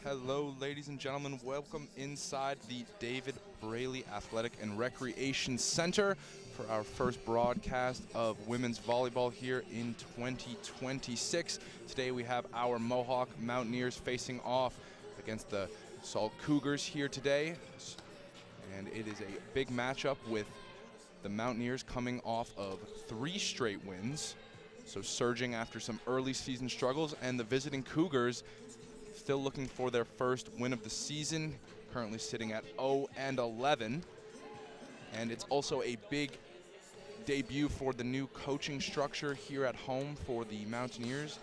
Hello, ladies and gentlemen. Welcome inside the David Braley Athletic and Recreation Center for our first broadcast of women's volleyball here in 2026. Today we have our Mohawk Mountaineers facing off against the Sault Cougars here today. And it is a big matchup with the Mountaineers coming off of 3 straight wins, so surging after some early season struggles, and the visiting Cougars still looking for their first win of the season, currently sitting at 0-11. And it's also a big debut for the new coaching structure here at home for the Mountaineers.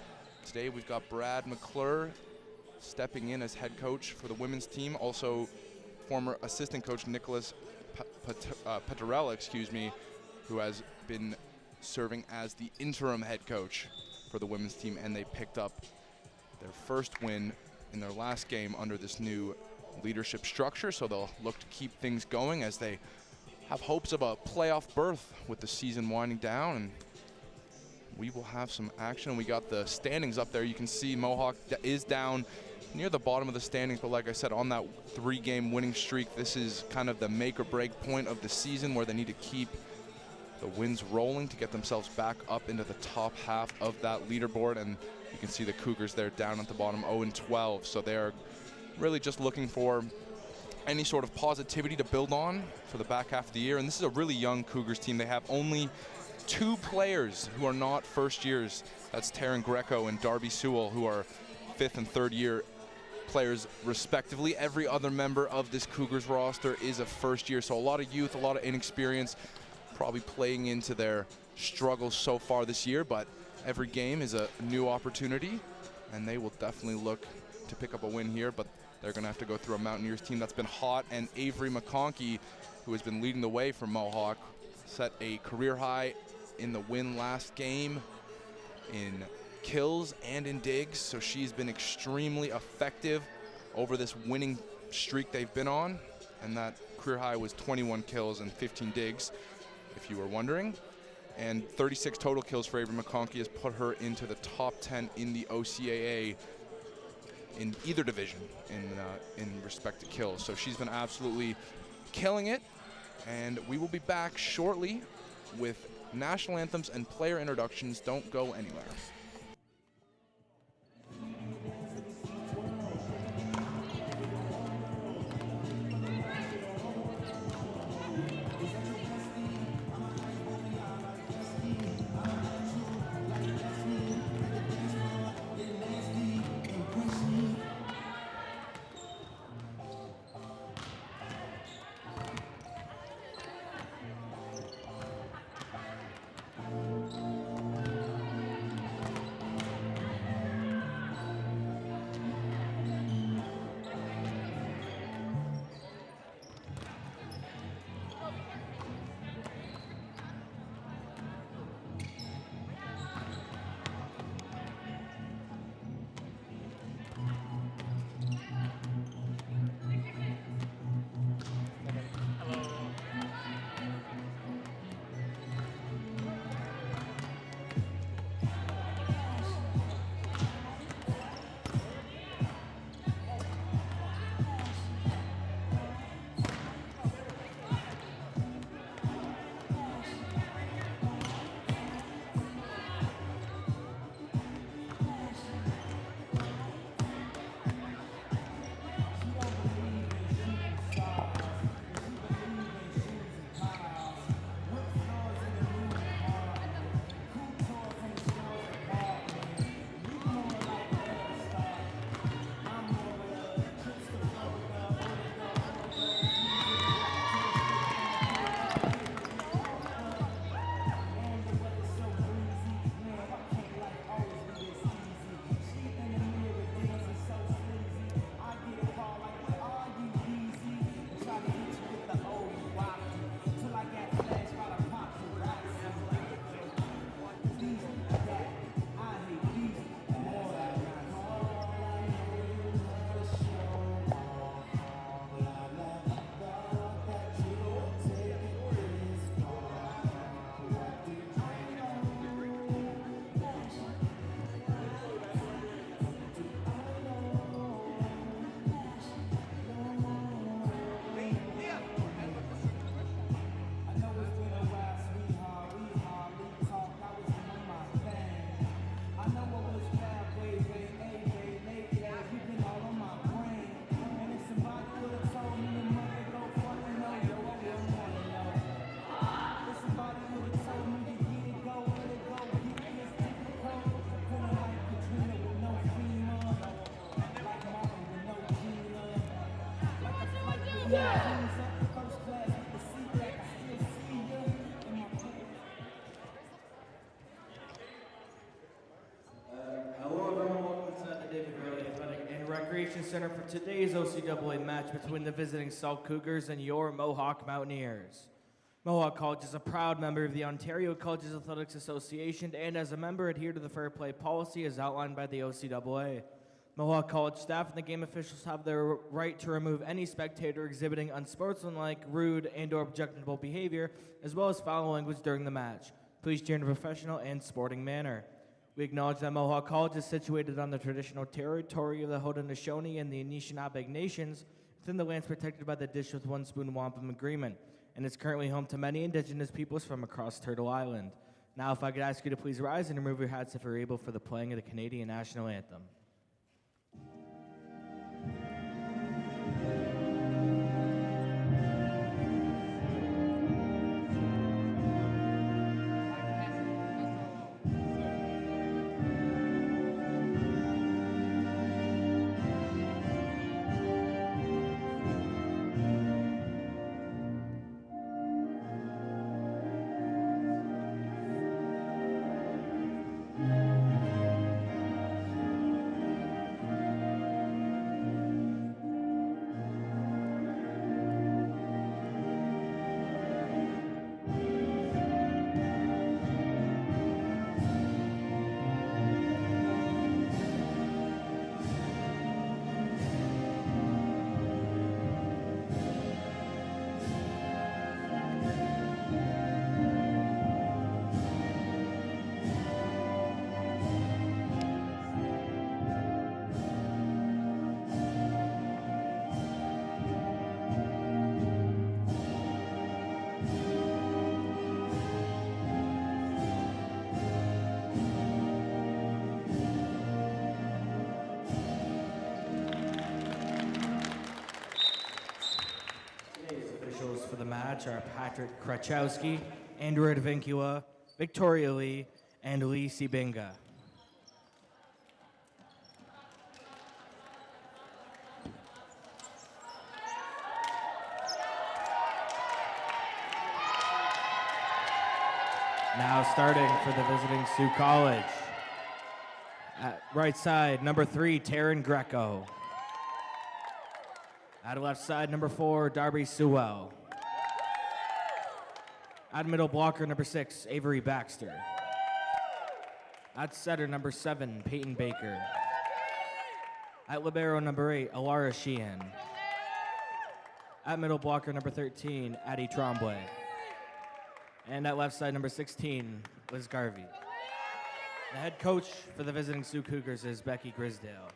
Today we've got Brad McClure stepping in as head coach for the women's team, also former assistant coach Nicholas Petarella, who has been serving as the interim head coach for the women's team, and they picked up their first win in their last game under this new leadership structure, so they'll look to keep things going as they have hopes of a playoff berth with the season winding down. And we will have some action. We got the standings up there. You can see Mohawk is down near the bottom of the standings, but like I said, on that 3-game winning streak, this is kind of the make or break point of the season where they need to keep the wins rolling to get themselves back up into the top half of that leaderboard. And you can see the Cougars there down at the bottom, 0-12. So they're really just looking for any sort of positivity to build on for the back half of the year. And this is a really young Cougars team. They have only 2 players who are not first years. That's Taryn Greco and Darby Sewell, who are 5th and 3rd year players respectively. Every other member of this Cougars roster is a first year. So a lot of youth, a lot of inexperience, probably playing into their struggles so far this year, but every game is a new opportunity, and they will definitely look to pick up a win here, but they're going to have to go through a Mountaineers team that's been hot. And Avery McConkey, who has been leading the way for Mohawk, set a career high in the win last game in kills and in digs, so she's been extremely effective over this winning streak they've been on, and that career high was 21 kills and 15 digs, if you were wondering. And 36 total kills for Avery McConkey has put her into the top 10 in the OCAA in either division in respect to kills. So she's been absolutely killing it. And we will be back shortly with national anthems and player introductions. Don't go anywhere. Center for today's OCAA match between the visiting Sault Cougars and your Mohawk Mountaineers. Mohawk College is a proud member of the Ontario Colleges Athletics Association and as a member adhere to the fair play policy as outlined by the OCAA. Mohawk College staff and the game officials have the right to remove any spectator exhibiting unsportsmanlike, rude, and/or objectionable behavior, as well as foul language during the match. Please cheer in a professional and sporting manner. We acknowledge that Mohawk College is situated on the traditional territory of the Haudenosaunee and the Anishinaabe Nations within the lands protected by the Dish with One Spoon Wampum Agreement, and is currently home to many Indigenous peoples from across Turtle Island. Now, if I could ask you to please rise and remove your hats if you're able for the playing of the Canadian National Anthem. For the match are Patrick Krachowski, Andrew Advincula, Victoria Lee, and Lee Sibinga. Now starting for the visiting Sault College. At right side, number 3, Taryn Greco. At left side, number 4, Darby Sewell. At middle blocker, number 6, Avery Baxter. At setter, number 7, Peyton Baker. At libero, number 8, Alara Sheehan. At middle blocker, number 13, Addie Tremblay. And at left side, number 16, Liz Garvey. The head coach for the visiting Sault Cougars is Becky Grisdale.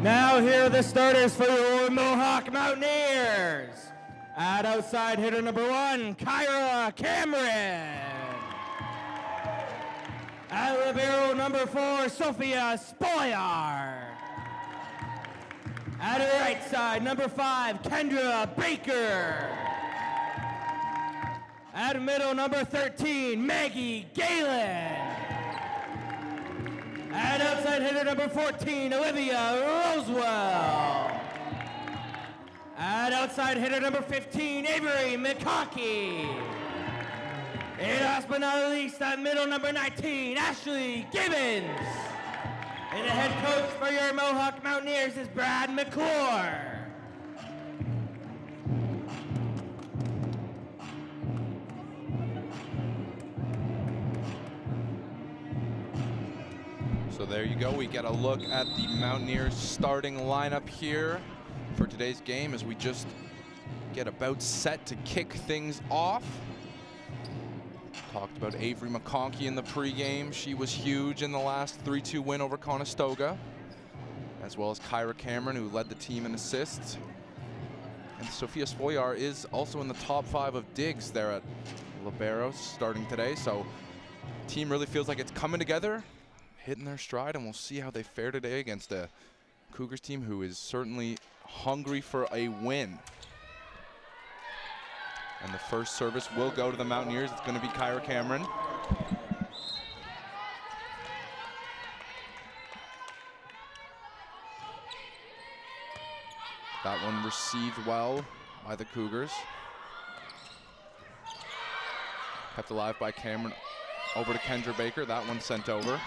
Now here are the starters for your Mohawk Mountaineers. At outside hitter number 1, Kyra Cameron. At libero number 4, Sophia Spoyar. At right side, number 5, Kendra Baker. At middle, number 13, Maggie Galen. At outside hitter number 14, Olivia Rosewell. At outside hitter number 15, Avery McConkey. And last but not least, at middle number 19, Ashley Gibbons. And the head coach for your Mohawk Mountaineers is Brad McClure. So there you go. We get a look at the Mountaineers starting lineup here for today's game as we just get about set to kick things off. Talked about Avery McConkey in the pregame. She was huge in the last 3-2 win over Conestoga, as well as Kyra Cameron, who led the team in assists. And Sophia Spoyar is also in the top 5 of digs there at libero starting today. So the team really feels like it's coming together, hitting their stride, and we'll see how they fare today against a Cougars team who is certainly hungry for a win. And the first service will go to the Mountaineers. It's going to be Kyra Cameron. That one received well by the Cougars. Kept alive by Cameron. Over to Kendra Baker. That one sent over.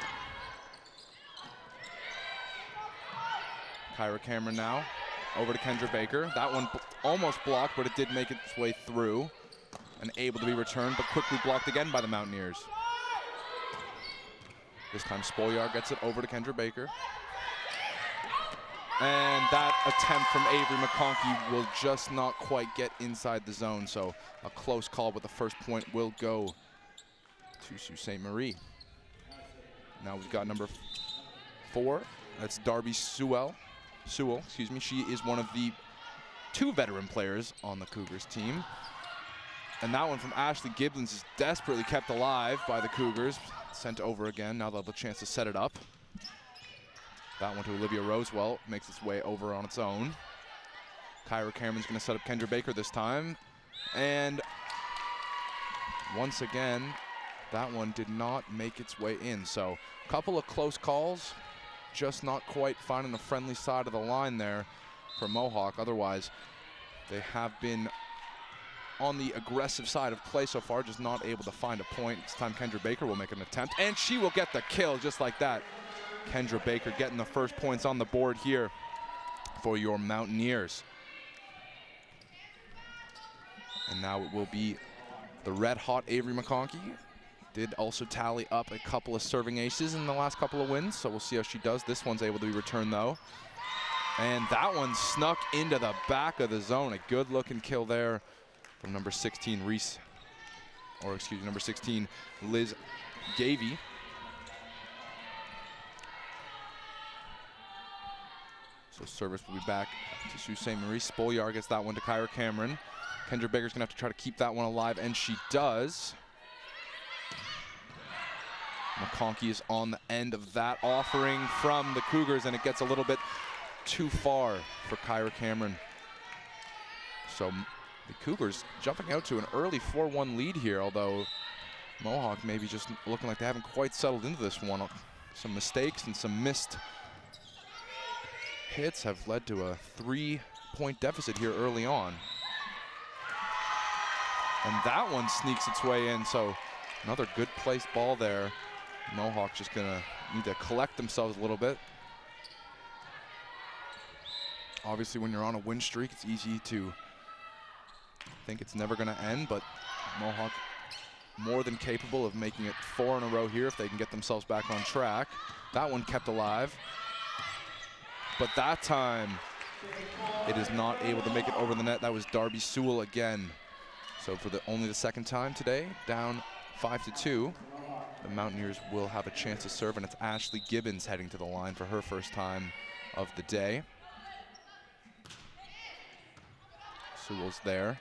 Kyra Cameron now. Over to Kendra Baker. That one almost blocked, but it did make its way through and able to be returned, but quickly blocked again by the Mountaineers. This time Spoyar gets it over to Kendra Baker. And that attempt from Avery McConkey will just not quite get inside the zone, so a close call, but the first point will go to Sault Ste. Marie. Now we've got number 4. That's Darby Sewell, excuse me. She is one of the 2 veteran players on the Cougars team. And that one from Ashley Gibbons is desperately kept alive by the Cougars. Sent over again. Now they'll have a chance to set it up. That one to Olivia Rosewell, makes its way over on its own. Kyra Cameron's going to set up Kendra Baker this time. And once again, that one did not make its way in. So a couple of close calls, just not quite finding the friendly side of the line there for Mohawk. Otherwise, they have been on the aggressive side of play so far, just not able to find a point. This time Kendra Baker will make an attempt, and she will get the kill just like that. Kendra Baker getting the first points on the board here for your Mountaineers. And now it will be the red-hot Avery McConkey. Did also tally up a couple of serving aces in the last couple of wins, so we'll see how she does. This one's able to be returned, though. And that one snuck into the back of the zone. A good-looking kill there from number 16, number 16, Liz Gavey. So service will be back to Sault Ste. Marie. Spolyar gets that one to Kyra Cameron. Kendra Baker's gonna have to try to keep that one alive, and she does. McConkey is on the end of that offering from the Cougars, and it gets a little bit too far for Kyra Cameron. So the Cougars jumping out to an early 4-1 lead here, although Mohawk maybe just looking like they haven't quite settled into this one. Some mistakes and some missed hits have led to a 3-point deficit here early on. And that one sneaks its way in, so another good placed ball there. Mohawk just gonna need to collect themselves a little bit. Obviously, when you're on a win streak, it's easy to think it's never gonna end, but Mohawk more than capable of making it 4 in a row here if they can get themselves back on track. That one kept alive, but that time it is not able to make it over the net. That was Darby Sewell again. So for only the second time today, down 5-2, the Mountaineers will have a chance to serve, and it's Ashley Gibbons heading to the line for her first time of the day. Sewell's there.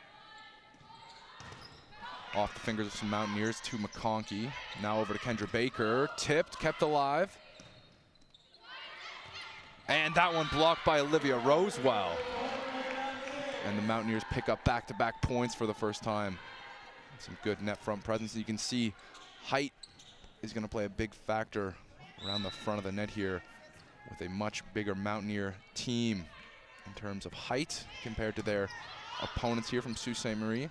Off the fingers of some Mountaineers to McConkey. Now over to Kendra Baker. Tipped, kept alive. And that one blocked by Olivia Rosewell. And the Mountaineers pick up back-to-back points for the first time. Some good net front presence. You can see height is going to play a big factor around the front of the net here with a much bigger Mountaineer team in terms of height compared to their opponents here from Sault Ste. Marie.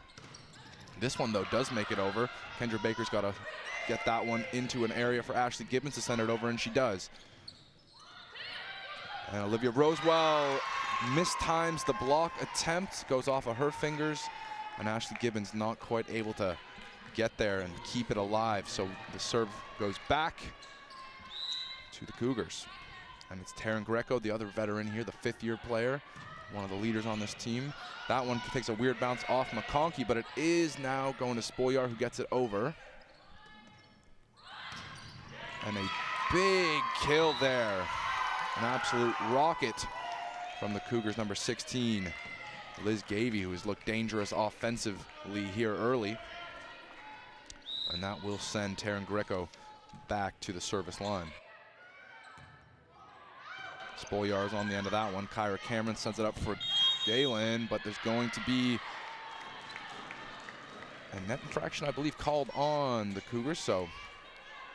This one, though, does make it over. Kendra Baker's got to get that one into an area for Ashley Gibbons to send it over, and she does. And Olivia Rosewell mistimes the block attempt, goes off of her fingers, and Ashley Gibbons not quite able to get there and keep it alive. So the serve goes back to the Cougars. And it's Taryn Greco, the other veteran here, the 5th-year player, one of the leaders on this team. That one takes a weird bounce off McConkey, but it is now going to Spolyar, who gets it over. And a big kill there. An absolute rocket from the Cougars, number 16, Liz Gavey, who has looked dangerous offensively here early. And that will send Taryn Greco back to the service line. Spolyar's on the end of that one. Kyra Cameron sends it up for Galen, but there's going to be a net infraction, I believe, called on the Cougars, so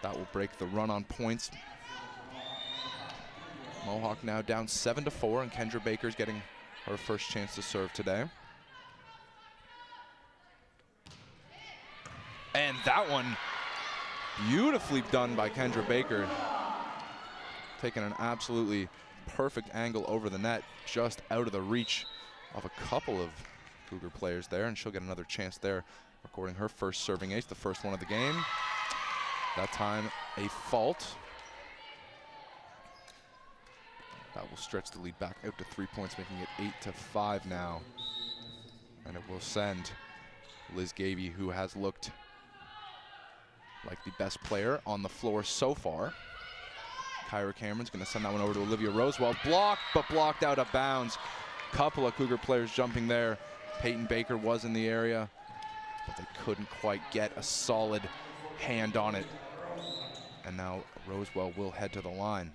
that will break the run on points. Mohawk now down 7-4, and Kendra Baker's getting her first chance to serve today. And that one, beautifully done by Kendra Baker. Taking an absolutely perfect angle over the net, just out of the reach of a couple of Cougar players there, and she'll get another chance there, recording her first serving ace, the first one of the game. That time, a fault. That will stretch the lead back out to 3 points, making it 8-5 now. And it will send Liz Gavey, who has looked like the best player on the floor so far. Kyra Cameron's going to send that one over to Olivia Rosewell. Blocked, but blocked out of bounds. Couple of Cougar players jumping there. Peyton Baker was in the area, but they couldn't quite get a solid hand on it. And now Rosewell will head to the line.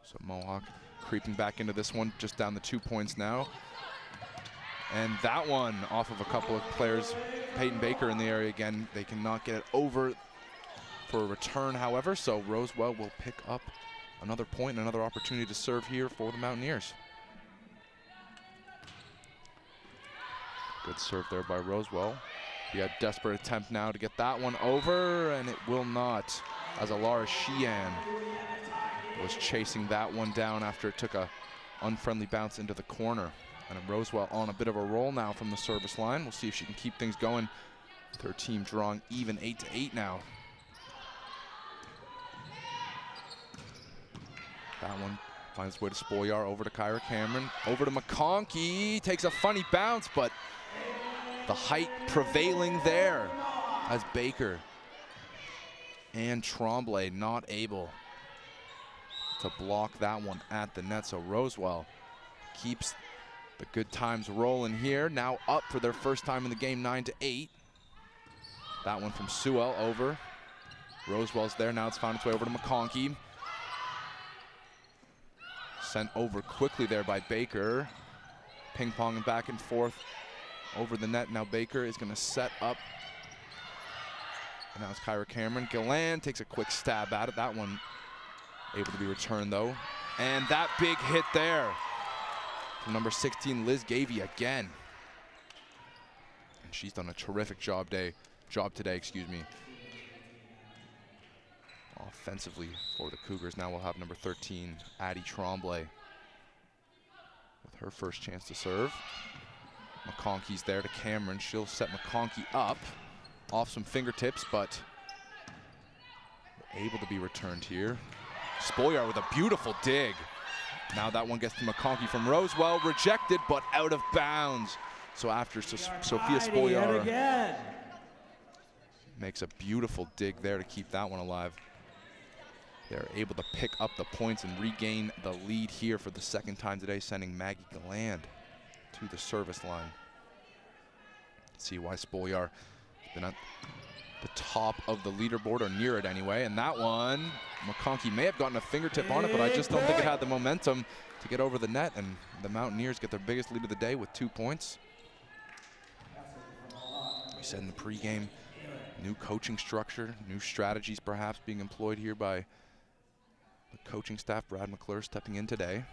So Mohawk creeping back into this one, just down the 2 points now. And that one off of a couple of players. Peyton Baker in the area again. They cannot get it over for a return, however, so Rosewell will pick up another point, another opportunity to serve here for the Mountaineers. Good serve there by Rosewell. Be a desperate attempt now to get that one over, and it will not, as Alara Sheehan was chasing that one down after it took a unfriendly bounce into the corner. And Rosewell on a bit of a roll now from the service line. We'll see if she can keep things going. Their team drawing even 8-8 now. That one finds its way to Spolyar, over to Kyra Cameron, over to McConkey. Takes a funny bounce, but the height prevailing there as Baker and Tremblay not able to block that one at the net. So Rosewell keeps the good times rolling here. Now up for their first time in the game, 9-8. That one from Sewell over. Rosewell's there, now it's found its way over to McConkey. Sent over quickly there by Baker. Ping-ponging back and forth over the net. Now Baker is gonna set up. And now it's Kyra Cameron. Gillan takes a quick stab at it. That one able to be returned though. And that big hit there from number 16, Liz Gavey again. And she's done a terrific job today, offensively for the Cougars. Now we'll have number 13, Addie Tremblay, with her first chance to serve. McConkey's there to Cameron. She'll set McConkey up off some fingertips, but able to be returned here. Spolyar with a beautiful dig. Now that one gets to McConkey from Rosewell, rejected but out of bounds. So after Sophia Spolyar makes a beautiful dig there to keep that one alive, they're able to pick up the points and regain the lead here for the second time today, sending Maggie Galland to the service line. See why Spolyar has been at the top of the leaderboard, or near it anyway. And that one, McConkey may have gotten a fingertip on it, but I just don't think it had the momentum to get over the net, and the Mountaineers get their biggest lead of the day with 2 points. We said in the pregame, new coaching structure, new strategies perhaps being employed here by the coaching staff. Brad McClure stepping in today.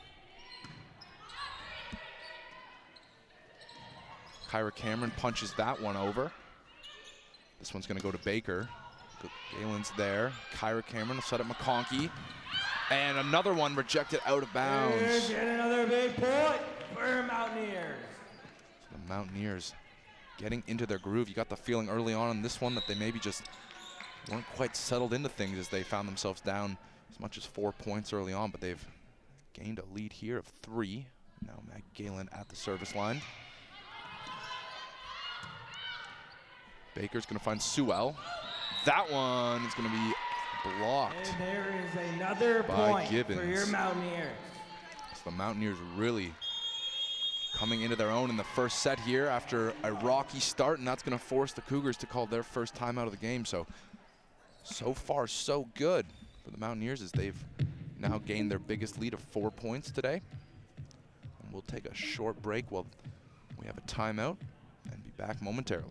Kyra Cameron punches that one over. This one's gonna go to Baker. Galen's there. Kyra Cameron will set up McConkey. And another one rejected out of bounds. And another big point for Mountaineers. So the Mountaineers getting into their groove. You got the feeling early on in this one that they maybe just weren't quite settled into things as they found themselves down as much as 4 points early on, but they've gained a lead here of 3. Now Mag Galen at the service line. Baker's gonna find Sewell. That one is gonna be blocked. And there is another by point Gibbons. for your Mountaineers. So the Mountaineers really coming into their own in the first set here after a rocky start, and that's going to force the Cougars to call their first timeout of the game. So far, so good for the Mountaineers as they've now gained their biggest lead of 4 points today. And we'll take a short break while we have a timeout and be back momentarily.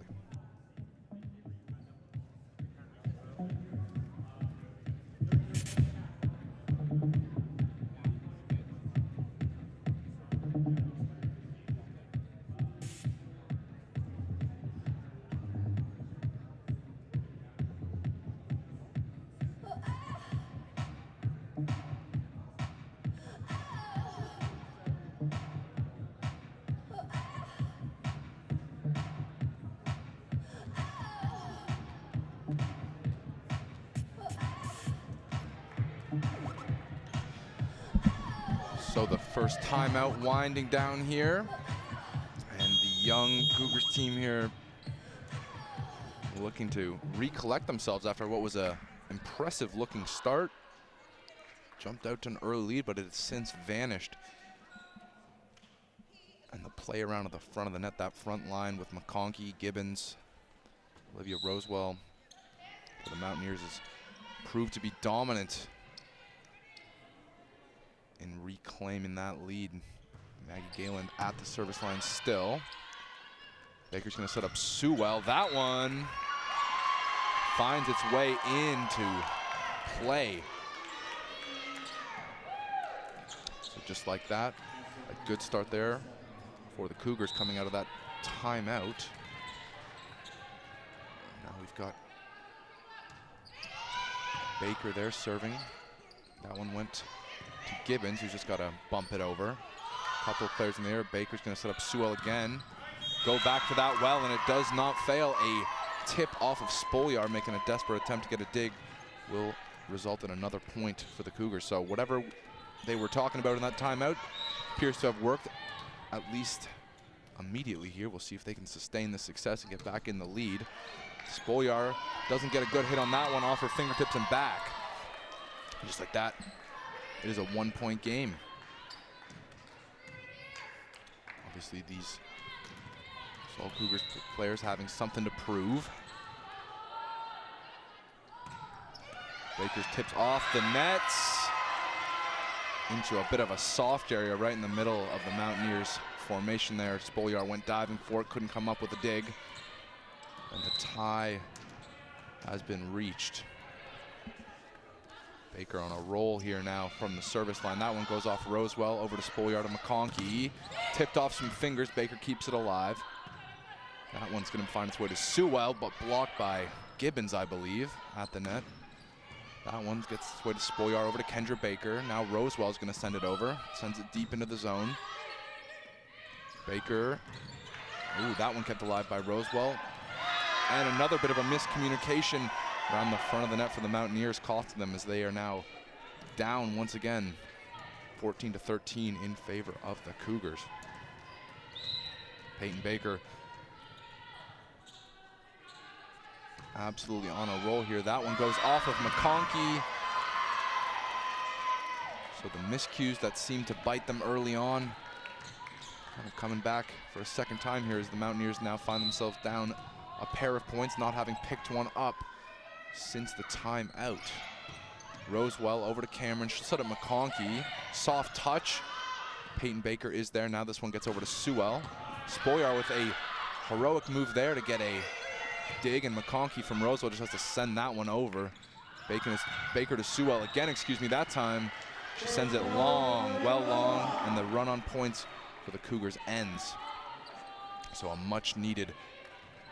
So the first timeout winding down here, and the young Cougars team here looking to recollect themselves after what was a impressive looking start. Jumped out to an early lead, but it has since vanished. And the play around at the front of the net, that front line with McConkey, Gibbons, Olivia Rosewell for the Mountaineers has proved to be dominant in reclaiming that lead. Maggie Galen at the service line still. Baker's going to set up Sewell. That one finds its way into play. So just like that, a good start there for the Cougars coming out of that timeout. Now we've got Baker there serving. That one went to Gibbons, who's just got to bump it over. Couple of players in the air. Baker's going to set up Sewell again. Go back to that well, and it does not fail. A tip off of Spolyar, making a desperate attempt to get a dig, will result in another point for the Cougars. So whatever they were talking about in that timeout appears to have worked, at least immediately here. We'll see if they can sustain the success and get back in the lead. Spolyar doesn't get a good hit on that one, off her fingertips and back. Just like that, it is a 1-point game. Obviously, these Sault Cougars players having something to prove. Baker's tips off the nets into a bit of a soft area right in the middle of the Mountaineers formation there. Spolyar went diving for it, couldn't come up with a dig. And the tie has been reached. Baker on a roll here now from the service line. That one goes off Rosewell over to Spolyar to McConkey. Tipped off some fingers. Baker keeps it alive. That one's going to find its way to Sewell, but blocked by Gibbons, I believe, at the net. That one gets its way to Spolyar over to Kendra Baker. Now Rosewell's going to send it over. Sends it deep into the zone. Baker. Ooh, that one kept alive by Rosewell. And another bit of a miscommunication around the front of the net for the Mountaineers cost them, as they are now down once again, 14-13 in favor of the Cougars. Peyton Baker absolutely on a roll here. That one goes off of McConkey. So the miscues that seemed to bite them early on, kind of coming back for a second time here as the Mountaineers now find themselves down a pair of points, not having picked one up since the timeout. Rosewell over to Cameron. She'll set up McConkey. Soft touch. Peyton Baker is there. Now this one gets over to Sewell. Spolyar with a heroic move there to get a dig, and McConkey from Rosewell just has to send that one over. Baker to Sewell again, excuse me, that time. She sends it long, well long, and the run on points for the Cougars ends. So a much needed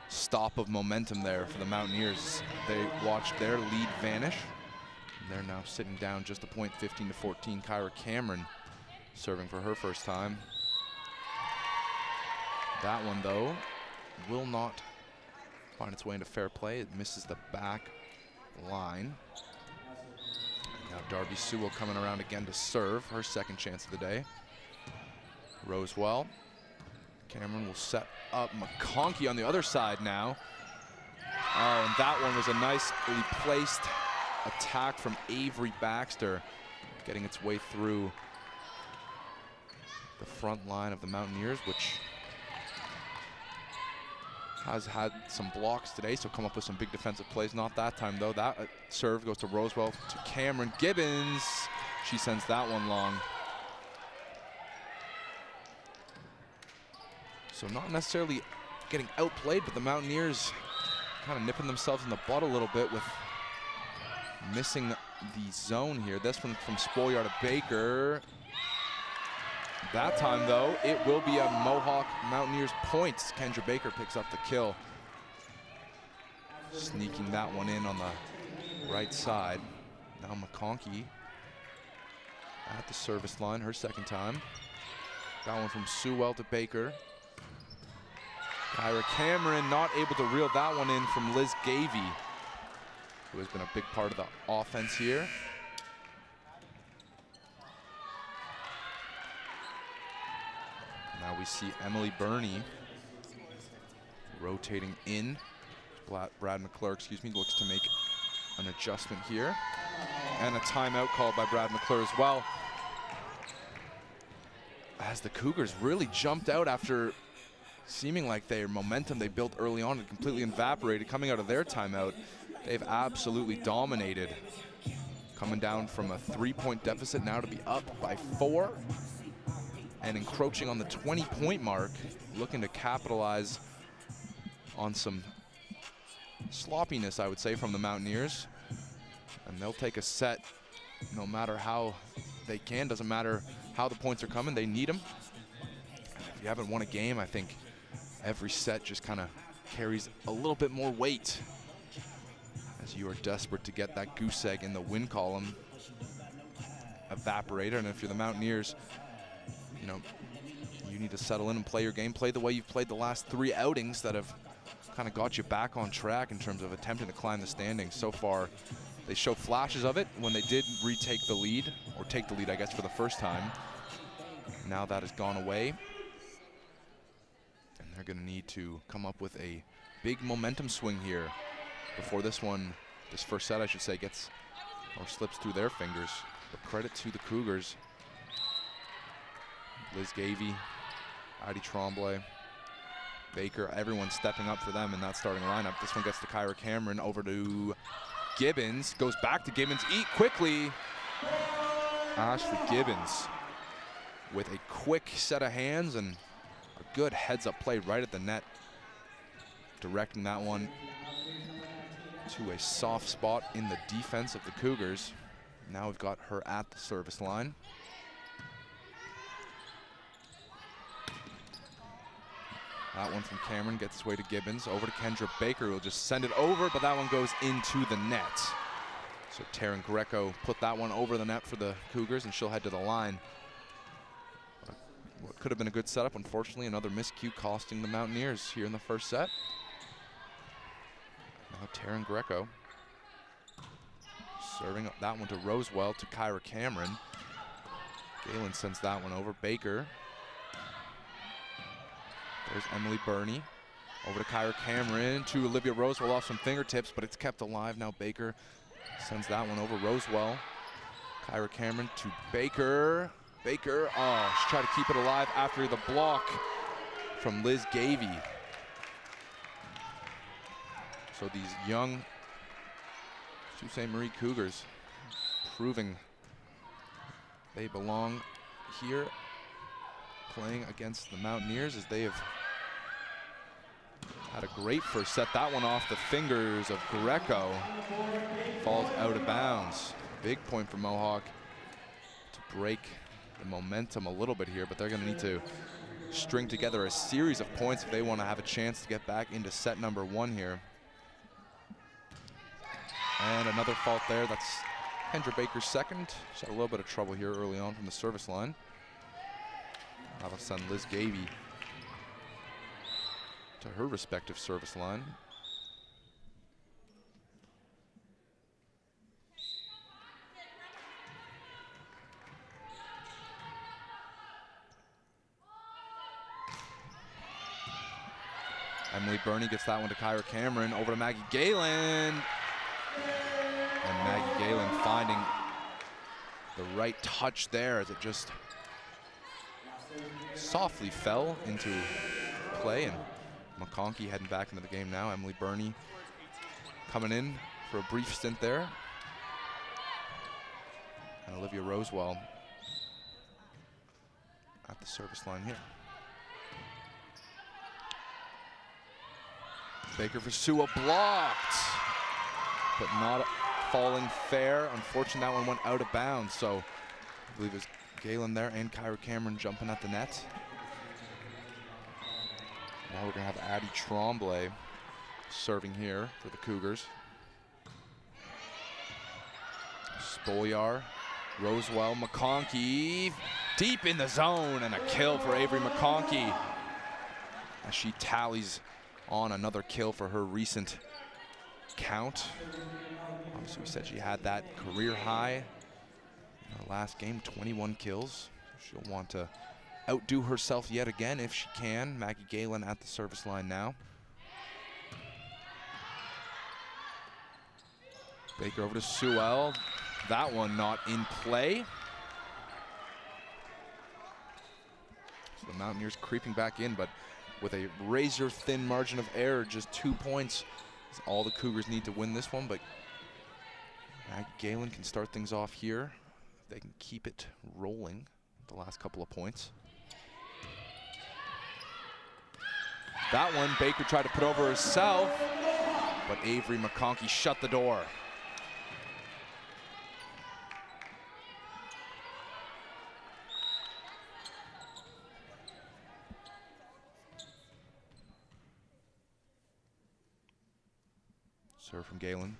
stop of momentum there for the Mountaineers. They watched their lead vanish. And they're now sitting down just a point, 15-14. Kyra Cameron serving for her first time. That one, though, will not find its way into fair play. It misses the back line. And now Darby Sewell coming around again to serve, her second chance of the day. Rosewell. Cameron will set up McConkey on the other side now. Oh, and that one was a nicely placed attack from Avery Baxter, getting its way through the front line of the Mountaineers, which has had some blocks today, so come up with some big defensive plays. Not that time, though. That serve goes to Rosewell, to Cameron Gibbons. She sends that one long. So not necessarily getting outplayed, but the Mountaineers kind of nipping themselves in the butt a little bit with missing the zone here. This one from Spolyar to Baker. That time, though, it will be a Mohawk Mountaineers point. Kendra Baker picks up the kill. Sneaking that one in on the right side. Now McConkey at the service line, her second time. That one from Sewell to Baker. Kyra Cameron not able to reel that one in from Liz Gavey, who has been a big part of the offense here. Now we see Emily Burney rotating in. Brad McClure, looks to make an adjustment here. And a timeout called by Brad McClure as well, as the Cougars really jumped out after seeming like their momentum they built early on had completely evaporated. Coming out of their timeout, they've absolutely dominated. Coming down from a 3-point deficit now to be up by 4 and encroaching on the 20-point mark, looking to capitalize on some sloppiness, I would say, from the Mountaineers. And they'll take a set no matter how they can. Doesn't matter how the points are coming, they need them. If you haven't won a game, I think every set just kind of carries a little bit more weight, as you are desperate to get that goose egg in the win column evaporated. And if you're the Mountaineers, you know, you need to settle in and play your game. Play the way you've played the last 3 outings that have kind of got you back on track in terms of attempting to climb the standings. So far, they show flashes of it when they did retake the lead, or take the lead, I guess, for the first time. Now that has gone away. And they're going to need to come up with a big momentum swing here before this first set, I should say, gets or slips through their fingers. But credit to the Cougars. Liz Gavey, Heidi Tremblay, Baker, everyone stepping up for them in that starting lineup. This one gets to Kyra Cameron, over to Gibbons, goes back to Gibbons, eat quickly. Ashley Gibbons with a quick set of hands and a good heads-up play right at the net, directing that one to a soft spot in the defense of the Cougars. Now we've got her at the service line. That one from Cameron gets its way to Gibbons, over to Kendra Baker, who will just send it over, but that one goes into the net. So Taryn Greco put that one over the net for the Cougars, and she'll head to the line. What could have been a good setup, unfortunately, another miscue costing the Mountaineers here in the first set. Now Taryn Greco serving up that one to Rosewell, to Kyra Cameron. Galen sends that one over. Baker. There's Emily Burney. Over to Kyra Cameron, to Olivia Rosewell off some fingertips, but it's kept alive. Now Baker sends that one over. Rosewell. Kyra Cameron to Baker. Baker, oh, she tried to keep it alive after the block from Liz Gavey. So these young Sault Ste. Marie Cougars proving they belong here, playing against the Mountaineers, as they have had a great first set. That one off the fingers of Greco falls out of bounds. Big point for Mohawk to break the momentum a little bit here, but they're going to need to string together a series of points if they want to have a chance to get back into set number 1 here. And another fault there. That's Kendra Baker's second. She had a little bit of trouble here early on from the service line. That'll send Liz Gavey to her respective service line. Emily Burney gets that one to Kyra Cameron, over to Maggie Galen. And Maggie Galen finding the right touch there as it just softly fell into play. And McConkey heading back into the game now. Emily Burney coming in for a brief stint there. And Olivia Rosewell at the service line here. Baker for Sua, blocked, but not falling fair. Unfortunately, that one went out of bounds. So I believe it was Galen there and Kyra Cameron jumping at the net. Now we're gonna have Addie Tremblay serving here for the Cougars. Spolyar, Rosewell, McConkey, deep in the zone, and a kill for Avery McConkey as she tallies on another kill for her recent count. Obviously, we said she had that career high in her last game, 21 kills. She'll want to outdo herself yet again if she can. Maggie Galen at the service line now. Baker over to Sewell. That one not in play. So the Mountaineers creeping back in, but with a razor-thin margin of error, just 2 points is all the Cougars need to win this one. But Maggie Galen can start things off here. They can keep it rolling the last couple of points. That one, Baker tried to put over herself, but Avery McConkey shut the door. Serve from Galen.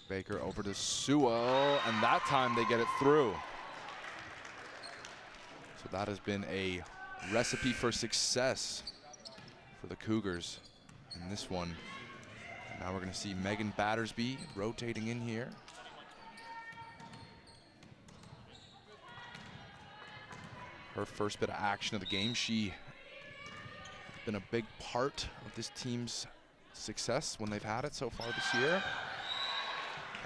Baker over to Sewell, and that time they get it through. So that has been a recipe for success for the Cougars in this one. Now we're going to see Megan Battersby rotating in here. Her first bit of action of the game. She been a big part of this team's success when they've had it so far this year.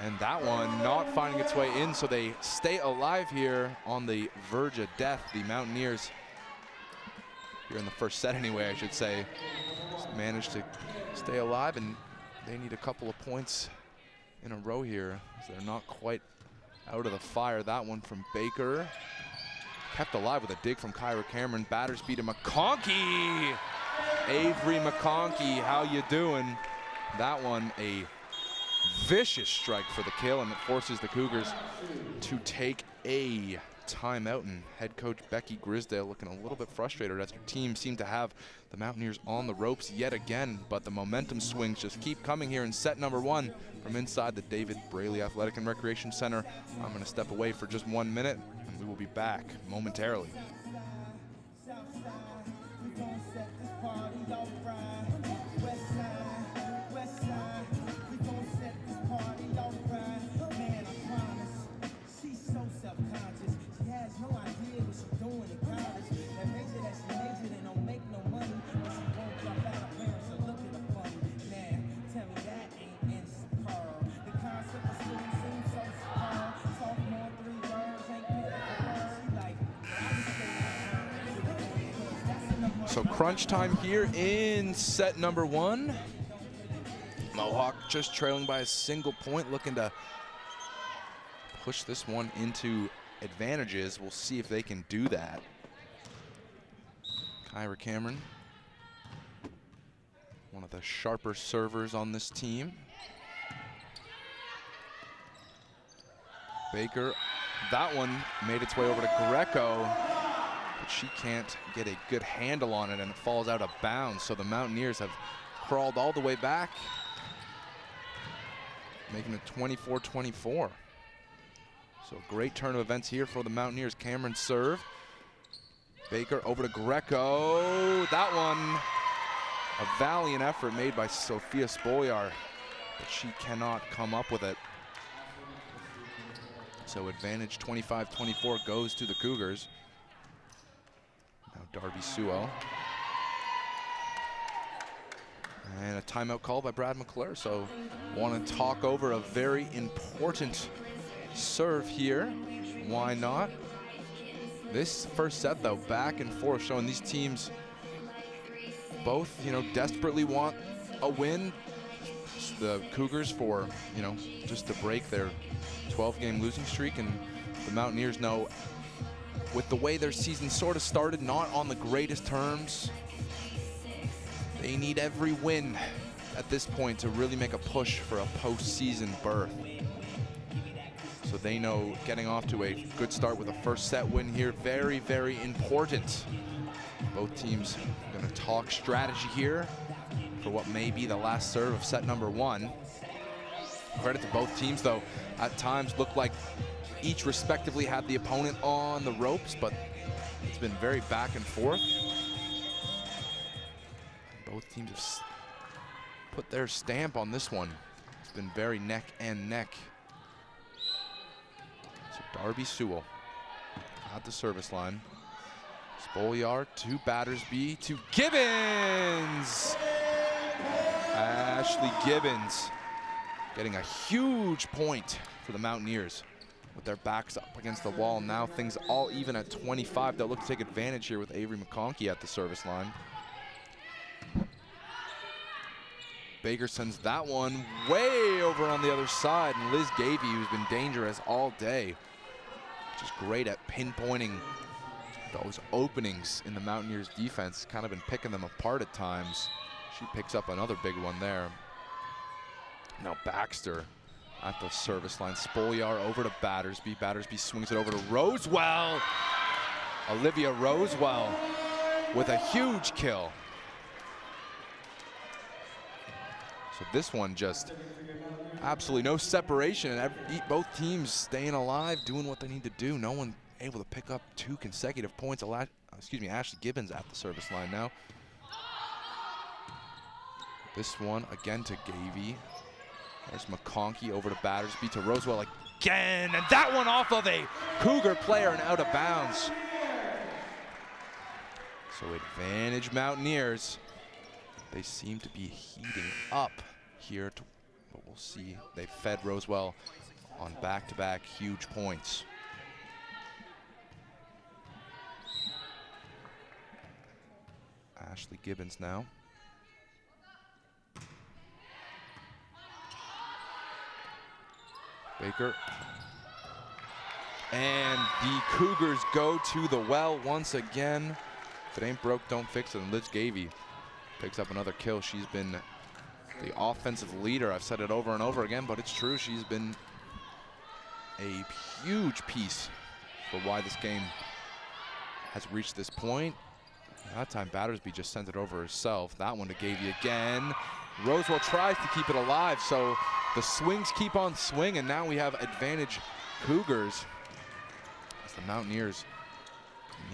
And that one not finding its way in, so they stay alive here on the verge of death. The Mountaineers, here in the first set anyway, I should say, managed to stay alive, and they need a couple of points in a row here, as they're not quite out of the fire. That one from Baker, kept alive with a dig from Kyra Cameron. Battersby to McConkey. Avery McConkey, how you doing? That one a vicious strike for the kill, and it forces the Cougars to take a timeout. And head coach Becky Grisdale looking a little bit frustrated as her team seemed to have the Mountaineers on the ropes yet again, but the momentum swings just keep coming here in set number one from inside the David Braley Athletic and Recreation Center. I'm going to step away for just 1 minute, and we will be back momentarily. So crunch time here in set number one. Mohawk just trailing by a single point, looking to push this one into advantages. We'll see if they can do that. Kyra Cameron, one of the sharper servers on this team. Baker, that one made its way over to Greco, but she can't get a good handle on it, and it falls out of bounds. So the Mountaineers have crawled all the way back, making it 24-24. So great turn of events here for the Mountaineers. Cameron serve. Baker over to Greco. That one, a valiant effort made by Sophia Spolyar, but she cannot come up with it. So advantage 25-24 goes to the Cougars. Now Darby Sewell. And a timeout call by Brad McClure. So want to talk over a very important serve here. Why not? This first set, though, back and forth, showing these teams both, desperately want a win. The Cougars for, just to break their 12-game losing streak, and the Mountaineers know with the way their season sort of started, not on the greatest terms, they need every win at this point to really make a push for a postseason berth. So they know getting off to a good start with a first set win here, very, very important. Both teams are going to talk strategy here for what may be the last serve of set number 1. Credit to both teams, though. At times looked like each respectively had the opponent on the ropes, but it's been very back and forth. Both teams have put their stamp on this one. It's been very neck and neck. So Darby Sewell at the service line. Spoliar to Battersby to Gibbons. Ashley Gibbons getting a huge point for the Mountaineers with their backs up against the wall. Now things all even at 25. They'll look to take advantage here with Avery McConkey at the service line. Baker sends that one way over on the other side, and Liz Gavey, who's been dangerous all day, just great at pinpointing those openings in the Mountaineers defense, kind of been picking them apart at times. She picks up another big one there. Now Baxter at the service line. Spoliar over to Battersby. Battersby swings it over to Rosewell. Olivia Rosewell with a huge kill. So this one just absolutely no separation, and both teams staying alive, doing what they need to do. No one able to pick up 2 consecutive points. Ashley Gibbons at the service line now. This one again to Gavey. There's McConkey over to Battersby to Rosewell again, and that one off of a Cougar player and out of bounds. So advantage Mountaineers. They seem to be heating up here, but we'll see. They fed Rosewell on back-to-back huge points. Ashley Gibbons now. Baker. And the Cougars go to the well once again. If it ain't broke, don't fix it. And Liz Gavey picks up another kill. She's been the offensive leader. I've said it over and over again, but it's true. She's been a huge piece for why this game has reached this point. That time Battersby just sent it over herself. That one to Gavey again. Rosewell tries to keep it alive, so the swings keep on swinging. Now we have advantage Cougars as the Mountaineers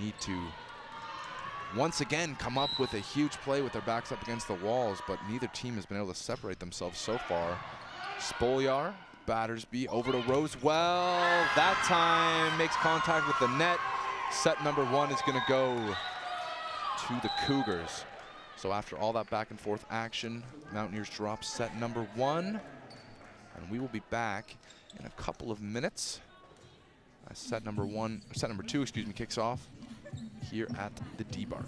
need to once again come up with a huge play with their backs up against the walls, but neither team has been able to separate themselves so far. Spoliar, Battersby over to Rosewell. That time makes contact with the net. Set number 1 is going to go to the Cougars. So after all that back and forth action, Mountaineers drop set number 1, and we will be back in a couple of minutes. Set number 2, kicks off here at the D-Bark.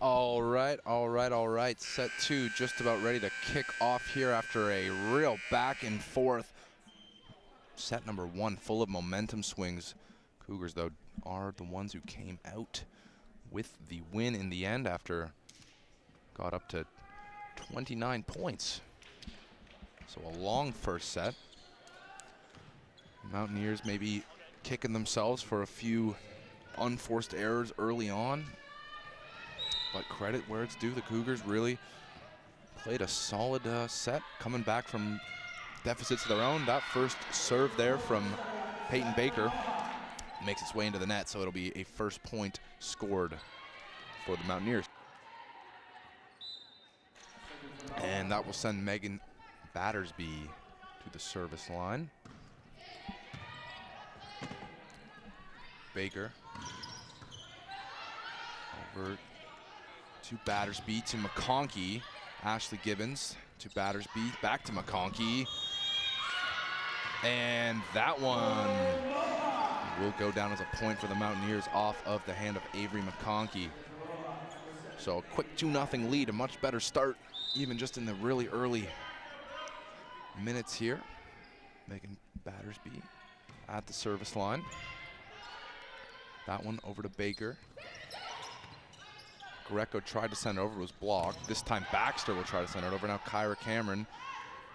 All right. Set 2 just about ready to kick off here after a real back and forth. Set number 1 full of momentum swings. Cougars, though, are the ones who came out with the win in the end after got up to 29 points. So a long first set. Mountaineers maybe kicking themselves for a few unforced errors early on. But credit where it's due, the Cougars really played a solid set, coming back from deficits of their own. That first serve there from Peyton Baker makes its way into the net, so it'll be a first point scored for the Mountaineers. And that will send Megan Battersby to the service line. Baker over to Battersby, to McConkey. Ashley Gibbons to Battersby, back to McConkey. And that one will go down as a point for the Mountaineers off of the hand of Avery McConkey. So a quick 2-0 lead, a much better start, even just in the really early minutes here. Megan Battersby at the service line. That one over to Baker. Greco tried to send it over, was blocked. This time Baxter will try to send it over. Now Kyra Cameron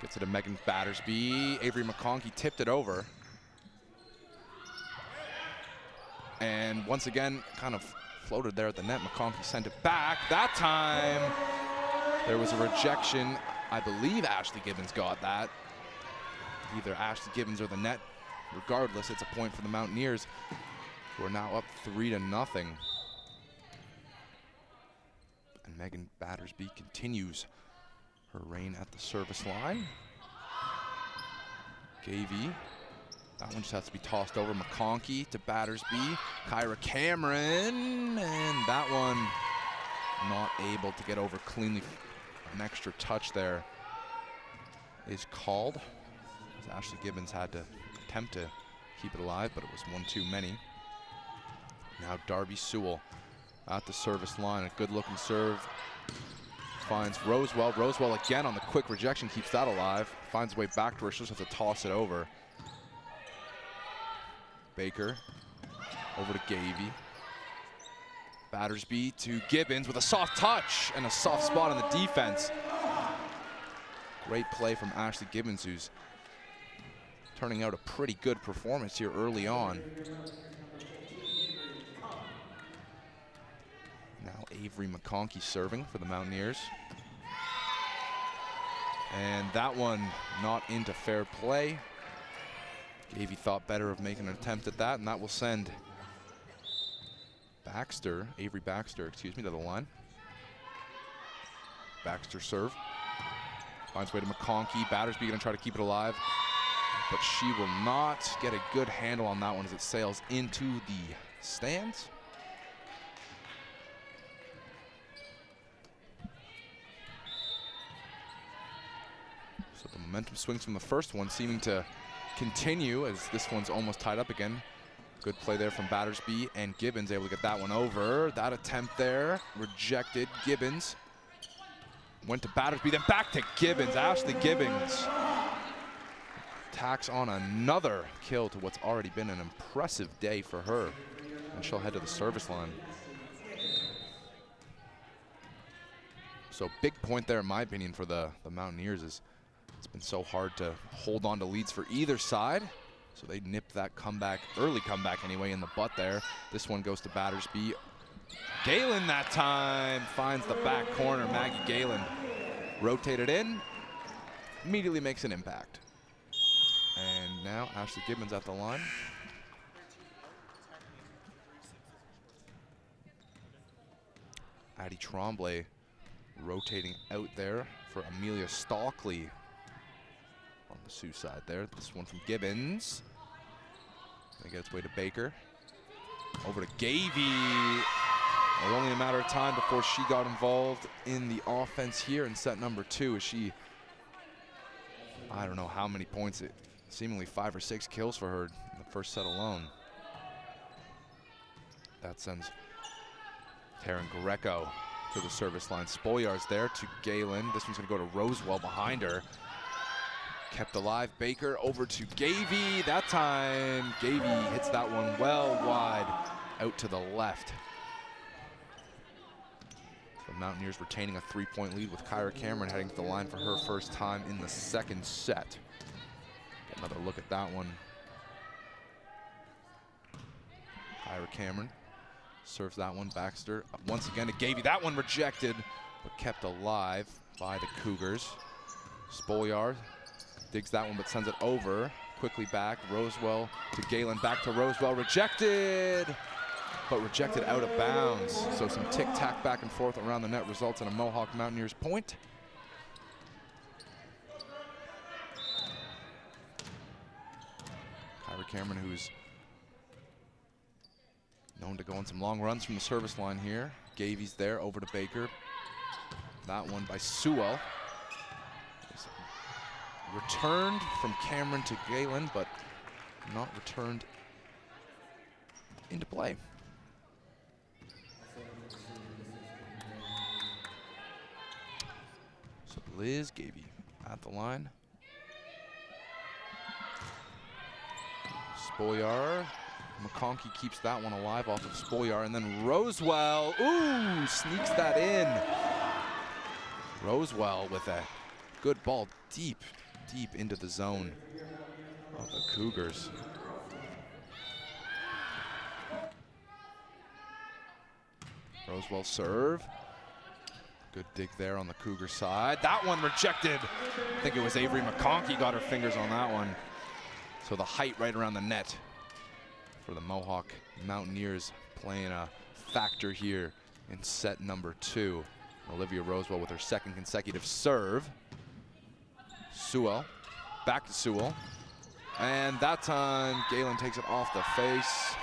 gets it to Megan Battersby. Avery McConkey tipped it over. And once again, kind of floated there at the net. McConkey sent it back. That time, there was a rejection. I believe Ashley Gibbons got that. Either Ashley Gibbons or the net. Regardless, it's a point for the Mountaineers, who are now up 3-0. And Megan Battersby continues her reign at the service line. Gavey, that one just has to be tossed over. McConkey to Battersby. Kyra Cameron, and that one not able to get over cleanly. An extra touch there is called, as Ashley Gibbons had to attempt to keep it alive, but it was one too many. Now Darby Sewell at the service line. A good looking serve. Finds Rosewell. Rosewell again on the quick rejection, keeps that alive. Finds a way back to her. She'll just have to toss it over. Baker over to Gavey. Battersby to Gibbons with a soft touch and a soft spot on the defense. Great play from Ashley Gibbons, who's turning out a pretty good performance here early on. Now Avery McConkey serving for the Mountaineers. And that one not into fair play. Gavey thought better of making an attempt at that, and that will send Baxter, Avery Baxter, excuse me, to the line. Baxter serve. Finds way to McConkey. Battersby gonna try to keep it alive, but she will not get a good handle on that one as it sails into the stands. So the momentum swings from the first one seeming to continue as this one's almost tied up again. Good play there from Battersby, and Gibbons able to get that one over. That attempt there, rejected. Gibbons went to Battersby, then back to Gibbons. Ashley Gibbons tacks on another kill to what's already been an impressive day for her, and she'll head to the service line. So big point there in my opinion for the Mountaineers, is it's been so hard to hold on to leads for either side. So they nipped that comeback, early comeback anyway, in the butt there. This one goes to Battersby. Galen that time finds the back corner. Maggie Galen rotated in, immediately makes an impact. And now Ashley Gibbons at the line. Addie Tremblay rotating out there for Amelia Stockley on the Sioux side there. This one from Gibbons. Gonna get its way to Baker. Over to Gavey. It was only a matter of time before she got involved in the offense here in set number 2, as she, I don't know how many points, seemingly 5 or 6 kills for her in the first set alone. That sends Taryn Greco to the service line. Spolyar's there to Galen. This one's gonna go to Rosewell behind her. Kept alive, Baker over to Gavey. That time, Gavey hits that one well wide out to the left. The Mountaineers retaining a 3-point lead with Kyra Cameron heading to the line for her first time in the second set. Get another look at that one. Kyra Cameron serves that one. Baxter once again to Gavey. That one rejected, but kept alive by the Cougars. Spolyar digs that one, but sends it over. Quickly back. Rosewell to Galen. Back to Rosewell. Rejected, but rejected out of bounds. So some tic-tac back and forth around the net results in a Mohawk Mountaineers point. Kyra Cameron, who's known to go on some long runs from the service line here. Gavey's there, over to Baker. That one by Sewell. Returned from Cameron to Galen, but not returned into play. So Liz Gavey at the line. Spolyar. McConkey keeps that one alive off of Spolyar, and then Rosewell, ooh, sneaks that in. Rosewell with a good ball deep into the zone of the Cougars. Rosewell serve. Good dig there on the Cougar side. That one rejected. I think it was Avery McConkey got her fingers on that one. So the height right around the net for the Mohawk Mountaineers playing a factor here in set number 2. Olivia Rosewell with her second consecutive serve. Sewell, back to Sewell. And that time, Galen takes it off the face.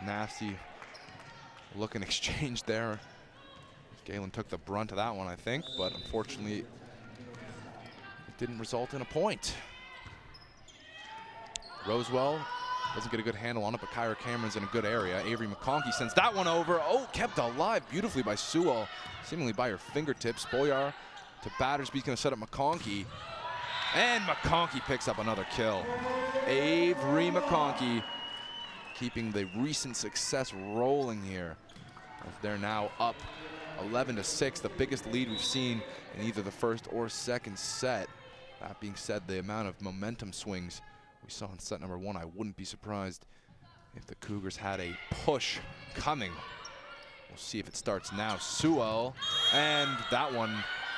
Nasty looking exchange there. Galen took the brunt of that one, I think, but unfortunately, it didn't result in a point. Rosewell doesn't get a good handle on it, but Kyra Cameron's in a good area. Avery McConkey sends that one over. Oh, kept alive beautifully by Sewell, seemingly by her fingertips. Spolyar to Battersby's gonna set up McConkey, and McConkey picks up another kill. Avery McConkey keeping the recent success rolling here. As they're now up 11-6, the biggest lead we've seen in either the first or second set. That being said, the amount of momentum swings we saw in set number 1, I wouldn't be surprised if the Cougars had a push coming. We'll see if it starts now. Sewell, and that one,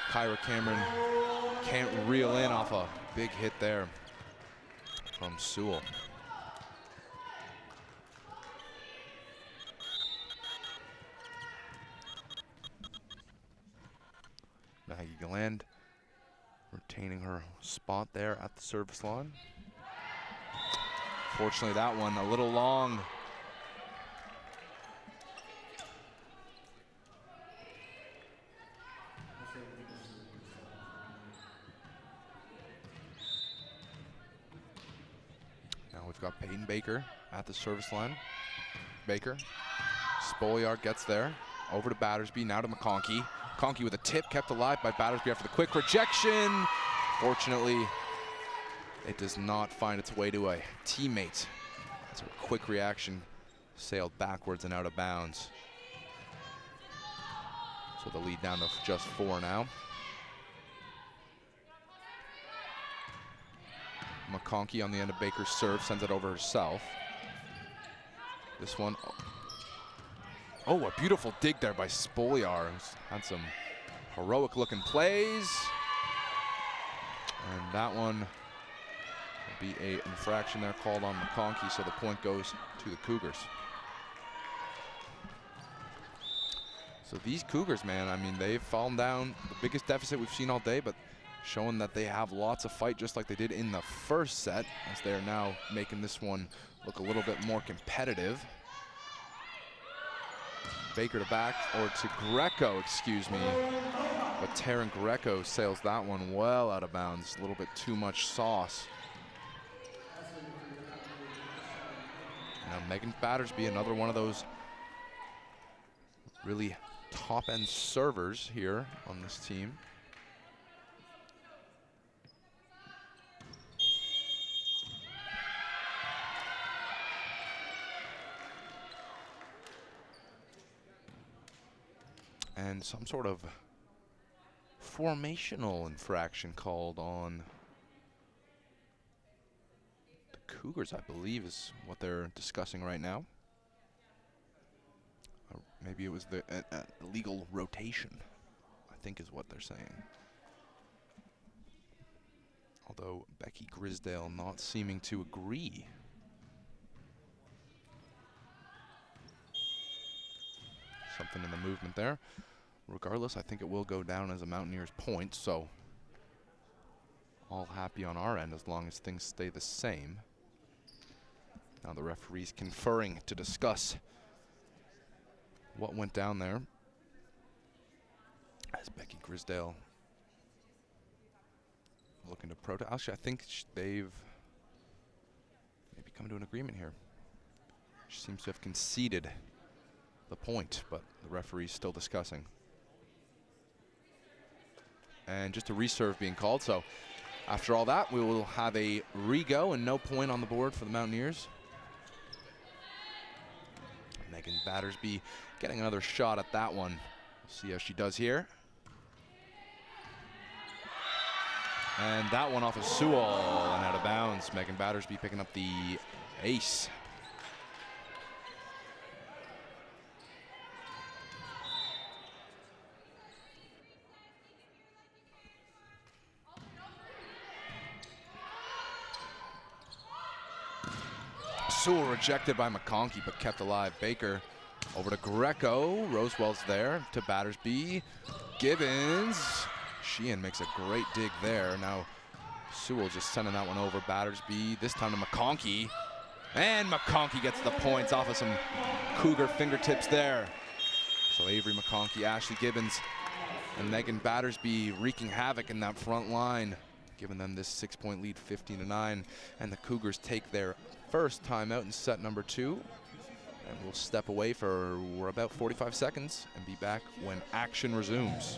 Kyra Cameron can't reel in off a big hit there from Sewell. Maggie Galland retaining her spot there at the service line. Fortunately, that one a little long. Now we've got Peyton Baker at the service line. Baker, Spolyar gets there, over to Battersby, now to McConkey. McConkey with a tip, kept alive by Battersby after the quick rejection. Fortunately, it does not find its way to a teammate. So a quick reaction sailed backwards and out of bounds. So the lead down to just 4 now. McConkey on the end of Baker's serve sends it over herself. This one, oh, a beautiful dig there by Spolyar. Had some heroic looking plays. And that one will be an infraction there called on McConkey, so the point goes to the Cougars. So these Cougars, man, I mean, they've fallen down the biggest deficit we've seen all day, but showing that they have lots of fight just like they did in the first set, as they're now making this one look a little bit more competitive. Baker to back, or to Greco, excuse me. But Taryn Greco sails that one well out of bounds. A little bit too much sauce. Now Megan Battersby, another one of those really top-end servers here on this team. And some sort of formational infraction called on the Cougars, I believe, is what they're discussing right now. Or maybe it was the illegal rotation, I think is what they're saying. Although Becky Grisdale not seeming to agree. Something in the movement there. Regardless, I think it will go down as a Mountaineers point, so all happy on our end as long as things stay the same. Now the referees conferring to discuss what went down there. As Becky Grisdale looking to protest. Actually, I think they've maybe come to an agreement here. She seems to have conceded the point, but the referee's still discussing. And just a reserve being called, so after all that, we will have a re-go and no point on the board for the Mountaineers. Megan Battersby getting another shot at that one. We'll see how she does here. And that one off of Sewell and out of bounds. Megan Battersby picking up the ace. Sewell rejected by McConkey, but kept alive. Baker over to Greco. Rosewell's there to Battersby. Gibbons. Sheehan makes a great dig there. Now Sewell just sending that one over. Battersby this time to McConkey. And McConkey gets the points off of some Cougar fingertips there. So Avery McConkey, Ashley Gibbons, and Megan Battersby wreaking havoc in that front line, giving them this 6-point lead, 15-9. And the Cougars take their first timeout in set number 2. And we'll step away for about 45 seconds and be back when action resumes.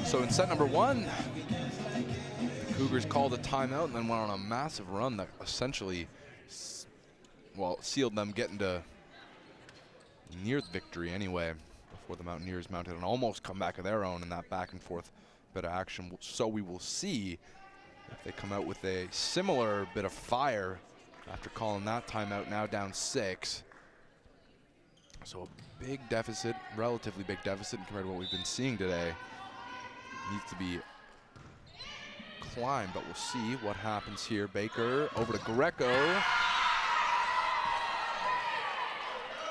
So in set number 1, the Cougars called a timeout and then went on a massive run that essentially, well, sealed them getting to near the victory anyway, before the Mountaineers mounted an almost comeback of their own in that back and forth bit of action. So we will see if they come out with a similar bit of fire after calling that timeout, now down 6. So a big deficit, relatively big deficit compared to what we've been seeing today. Needs to be climbed, but we'll see what happens here. Baker over to Greco.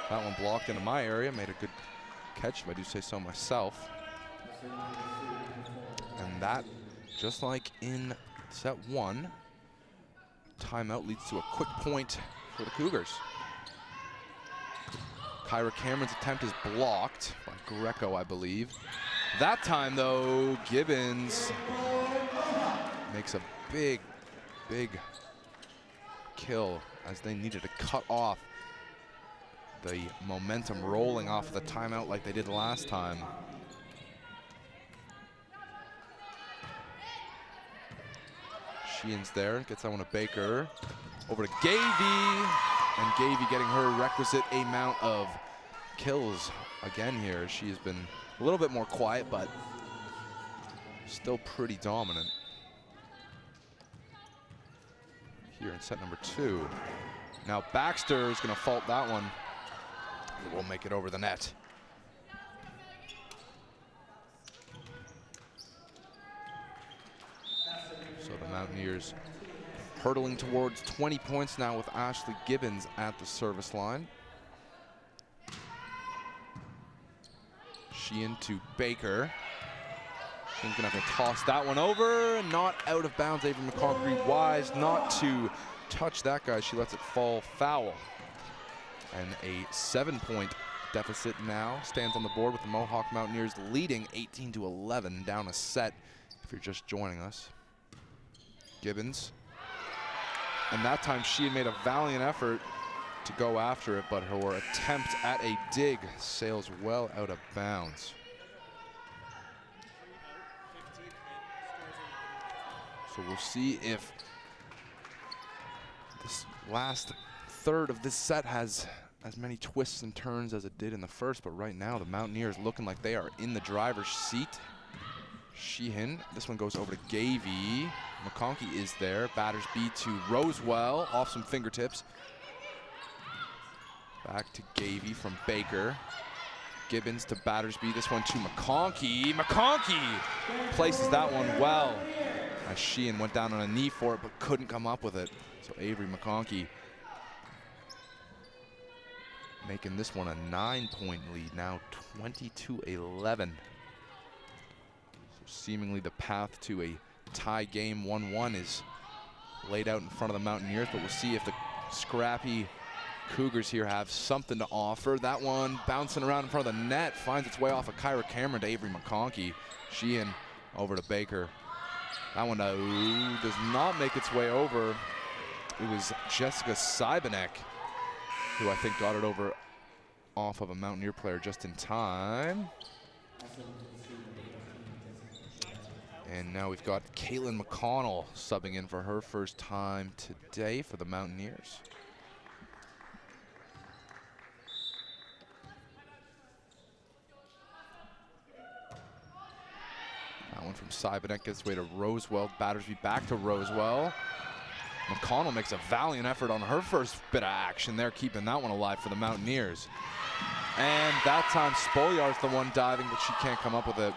That one blocked into my area. Made a good catch, if I do say so myself. And that, just like in set 1, timeout leads to a quick point for the Cougars. Kyra Cameron's attempt is blocked by Greco, I believe. That time, though, Gibbons makes a big, big kill as they needed to cut off the momentum rolling off the timeout like they did last time. Sheehan's there, gets that one to Baker. Over to Gavey, and Gavey getting her requisite amount of kills again here. She has been a little bit more quiet, but still pretty dominant here in set number 2. Now Baxter is going to fault that one. It will make it over the net. So the Mountaineers hurtling towards 20 points now with Ashley Gibbons at the service line. Sheehan to Baker. Sheehan's gonna have to toss that one over, and not out of bounds. Avery McConaughey wise not to touch that guy. She lets it fall foul. And a 7-point deficit now stands on the board with the Mohawk Mountaineers leading 18-11, down a set if you're just joining us. Gibbons. And that time she had made a valiant effort to go after it, but her attempt at a dig sails well out of bounds. So we'll see if this last third of this set has as many twists and turns as it did in the first, but right now the Mountaineers looking like they are in the driver's seat. Sheehan, this one goes over to Gavey. McConkey is there. Battersby to Rosewell, off some fingertips. Back to Gavey from Baker. Gibbons to Battersby, this one to McConkey. McConkey places that one well, as Sheehan went down on a knee for it but couldn't come up with it. So Avery McConkey making this one a 9-point lead, now 22-11. So seemingly the path to a tie game 1-1 is laid out in front of the Mountaineers, but we'll see if the scrappy Cougars here have something to offer. That one bouncing around in front of the net, finds its way off of Kyra Cameron to Avery McConkey. Sheehan over to Baker. That one does not make its way over. It was Jessica Seibenek who I think got it over off of a Mountaineer player just in time. And now we've got Caitlin McConnell subbing in for her first time today for the Mountaineers. That one from Seibenek gets way to Rosewell. Battersby back to Rosewell. McConnell makes a valiant effort on her first bit of action there, keeping that one alive for the Mountaineers. And that time Spolyar's the one diving, but she can't come up with it.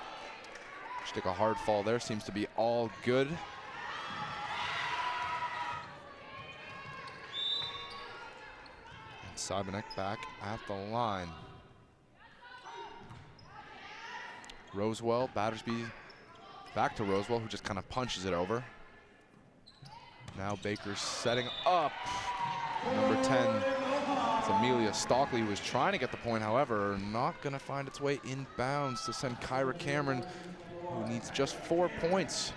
She took a hard fall there, seems to be all good. And Seibenek back at the line. Rosewell, Battersby back to Rosewell, who just kind of punches it over. Now Baker's setting up number 10. It's Amelia Stockley, who was trying to get the point, however, not going to find its way inbounds to send Kyra Cameron, who needs just 4 points.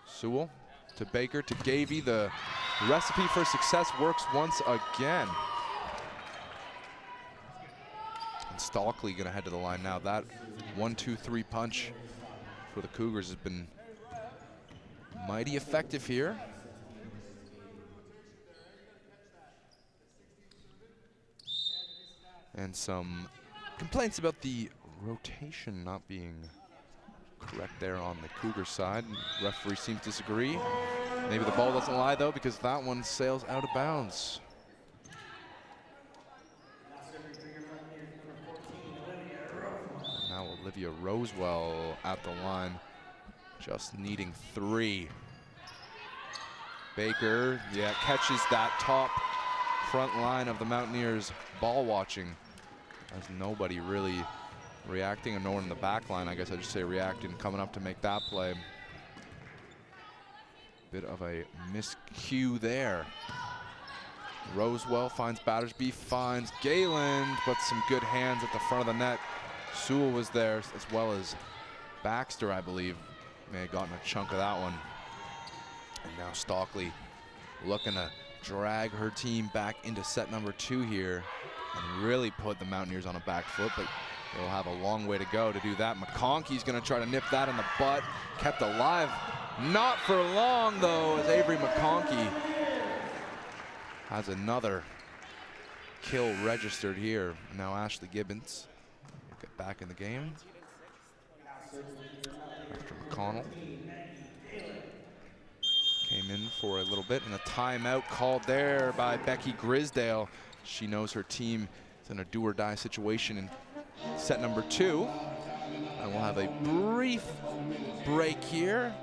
Sewell to Baker to Gavey. The recipe for success works once again. And Stockley gonna head to the line now. That 1-2-3 punch for the Cougars has been mighty effective here. And some complaints about the rotation not being correct there on the Cougars side. Referee seems to disagree. Maybe the ball doesn't lie though, because that one sails out of bounds. Now Olivia Rosewell at the line, just needing 3. Baker, yeah, catches that top front line of the Mountaineers ball watching, as nobody really reacting, and no one in the back line, I guess I should say reacting, coming up to make that play. Bit of a miscue there. Rosewell finds Battersby, finds Galen, but some good hands at the front of the net. Sewell was there, as well as Baxter, I believe, may have gotten a chunk of that one. And now Stockley looking to drag her team back into set number 2 here and really put the Mountaineers on a back foot, but they'll have a long way to go to do that. McConkey's gonna try to nip that in the butt. Kept alive, not for long though, as Avery McConkey has another kill registered here. Now Ashley Gibbons will get back in the game after McConnell. came in for a little bit, and a timeout called there by Becky Grisdale. She knows her team is in a do-or-die situation in set number 2. And we'll have a brief break here,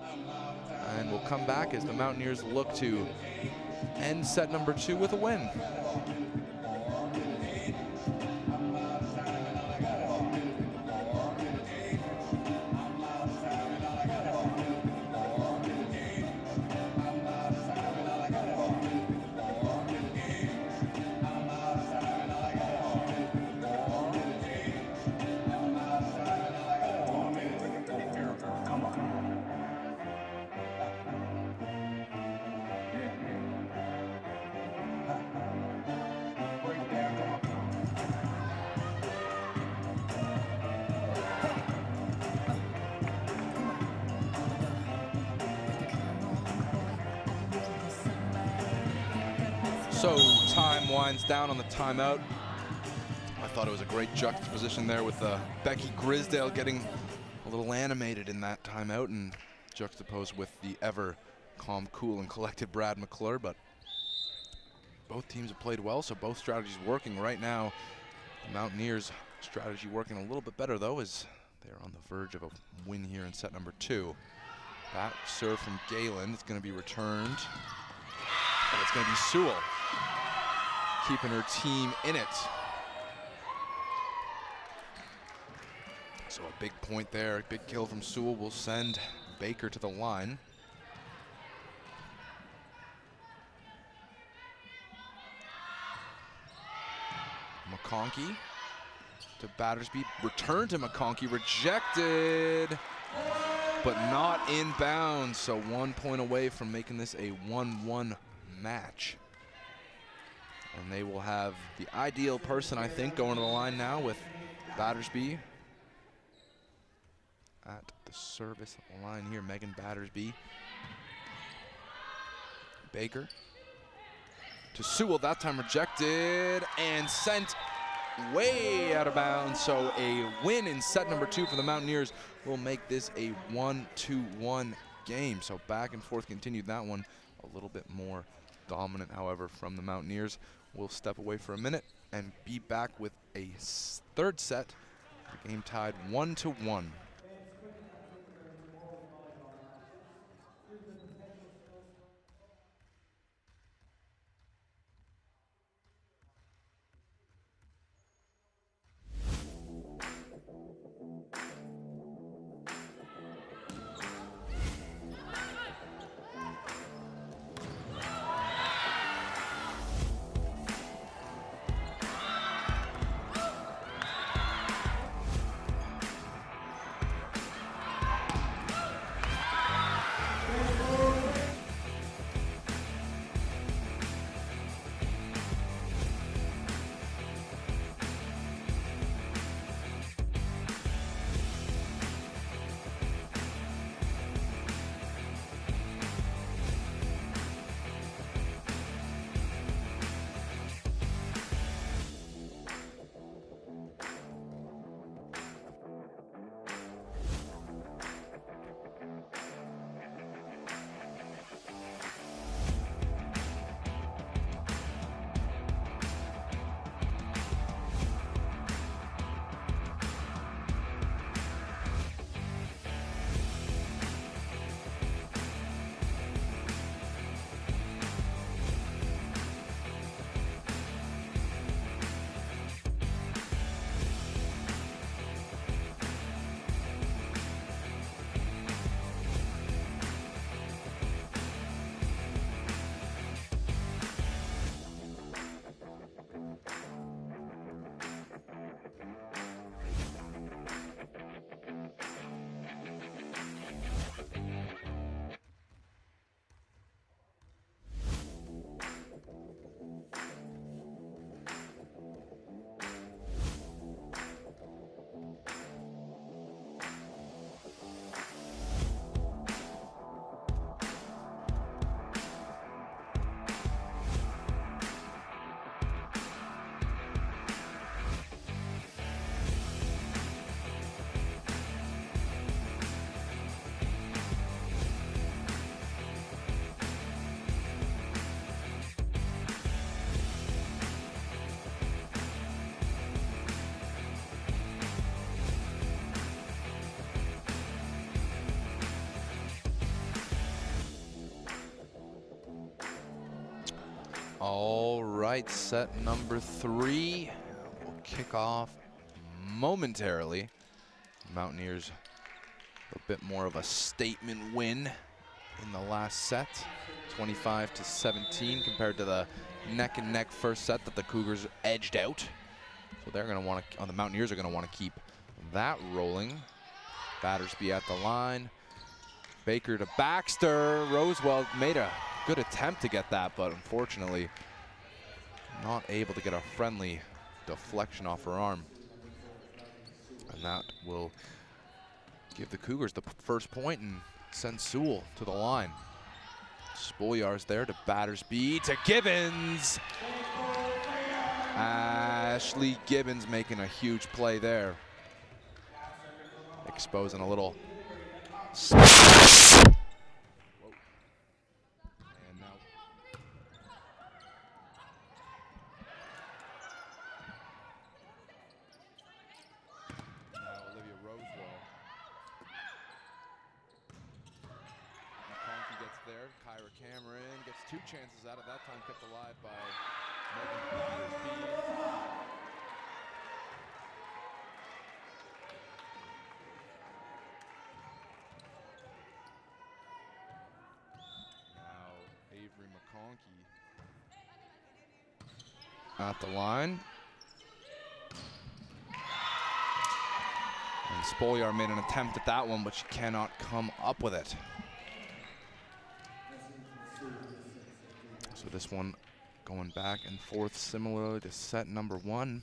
and we'll come back as the Mountaineers look to end set number 2 with a win. So time winds down on the timeout. I thought it was a great juxtaposition there with Becky Grisdale getting a little animated in that timeout and juxtaposed with the ever calm, cool, and collected Brad McClure. But both teams have played well, so both strategies working right now. The Mountaineers' strategy working a little bit better, though, as they're on the verge of a win here in set number 2. That serve from Galen. It's going to be returned. And it's going to be Sewell keeping her team in it. So a big point there, a big kill from Sewell will send Baker to the line. McConkey to Battersby, return to McConkey, rejected, but not in bounds. So 1 point away from making this a 1-1 match. And they will have the ideal person, I think, going to the line now with Battersby at the service line here. Megan Battersby. Baker to Sewell, that time rejected and sent way out of bounds. So a win in set number 2 for the Mountaineers will make this a 1-1 game. So back and forth continued that one. A little bit more dominant, however, from the Mountaineers. We'll step away for a minute and be back with a third set. The game tied 1-1. right, set number 3 will kick off momentarily. Mountaineers a bit more of a statement win in the last set, 25-17 compared to the neck and neck first set that the Cougars edged out. So they're going to want to, the Mountaineers are going to want to keep that rolling. Battersby at the line. Baker to Baxter. Rosewell made a good attempt to get that, but unfortunately not able to get a friendly deflection off her arm. And that will give the Cougars the first point and send Sewell to the line. Spolyar's there to Battersby to Gibbons. Ashley Gibbons making a huge play there. Exposing a little. And now. Olivia Rosewell. McConkey gets there. Kyra Cameron gets 2 chances out of that time, kept alive by Megan Battersby. At the line. And Spolyar made an attempt at that one, but she cannot come up with it. So this one going back and forth similarly to set number 1.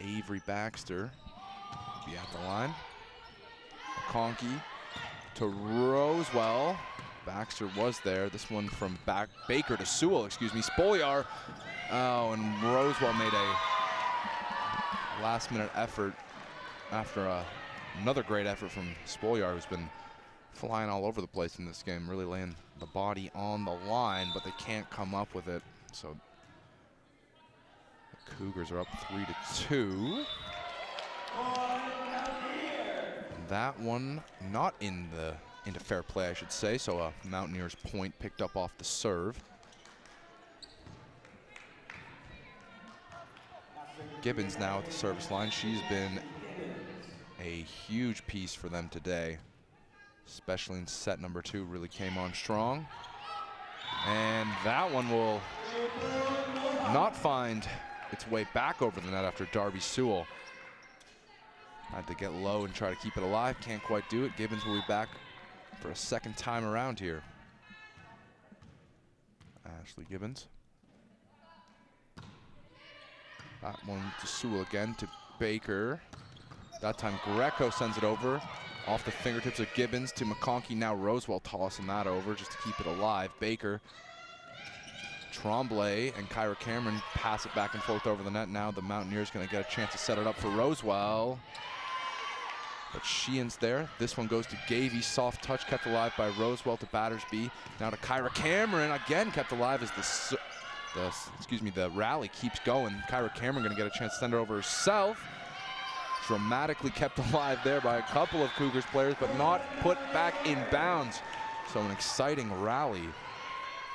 Avery Baxter be at the line. McConkey to Rosewell. Baxter was there. This one from Baker to Sewell, excuse me. Spolyar. Oh, and Rosewell made a last-minute effort after another great effort from Spolyar, who's been flying all over the place in this game, really laying the body on the line, but they can't come up with it. So the Cougars are up 3-2. That one not into fair play, I should say. So a Mountaineers point picked up off the serve. Gibbons now at the service line. She's been a huge piece for them today, especially in set number 2. Really came on strong. And that one will not find its way back over the net after Darby Sewell had to get low and try to keep it alive. Can't quite do it. Gibbons will be back for a second time around here. Ashley Gibbons. That one to Sewell again to Baker. That time Greco sends it over. Off the fingertips of Gibbons to McConkey. Now Rosewell tossing that over just to keep it alive. Baker, Tremblay, and Kyra Cameron pass it back and forth over the net. Now the Mountaineers going to get a chance to set it up for Rosewell. But Sheehan's there. This one goes to Gavey. Soft touch kept alive by Rosewell to Battersby. Now to Kyra Cameron. Again kept alive as the rally keeps going. Kyra Cameron going to get a chance to send it over herself. Dramatically kept alive there by a couple of Cougars players, but not put back in bounds. So an exciting rally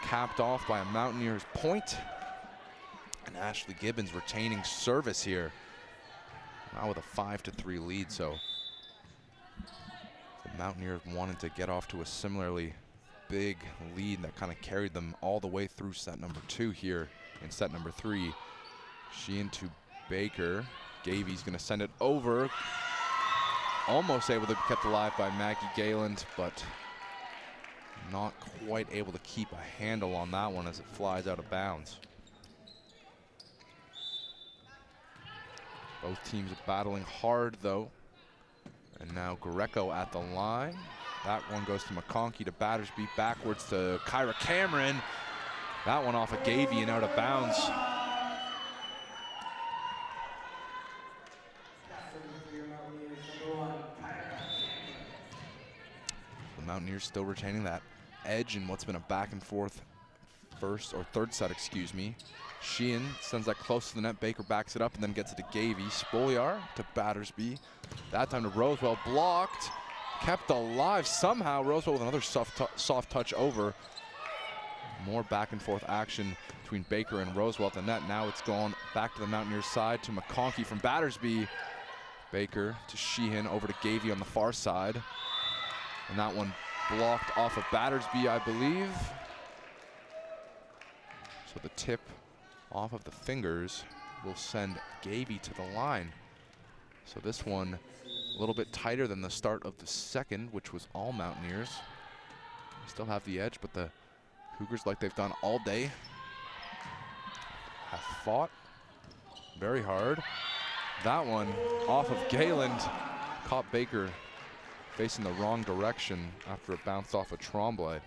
capped off by a Mountaineers point. And Ashley Gibbons retaining service here. Now with a 5-3 lead, so the Mountaineers wanted to get off to a similarly big lead that kind of carried them all the way through set number 2 here in set number 3. Sheehan to Baker. Gavey's going to send it over. Almost able to be kept alive by Maggie Gayland, but not quite able to keep a handle on that one as it flies out of bounds. Both teams are battling hard though. And now Greco at the line. That one goes to McConkey to Battersby, backwards to Kyra Cameron. That one off of Gavey and out of bounds. The Mountaineers still retaining that edge in what's been a back and forth third set, excuse me. Sheehan sends that close to the net. Baker backs it up and then gets it to Gavey. Spolyar to Battersby. That time to Rosewell, blocked, kept alive somehow. Rosewell with another soft touch over. more back and forth action between Baker and Rosewell at the net. Now it's gone back to the Mountaineers side to McConkey from Battersby. Baker to Sheehan, over to Gavey on the far side. And that one blocked off of Battersby, I believe. So the tip off of the fingers will send Gavey to the line. So this one a little bit tighter than the start of the second, which was all Mountaineers. They still have the edge, but the Cougars, like they've done all day, have fought very hard. That one off of Gayland caught Baker facing the wrong direction after it bounced off of Tremblay.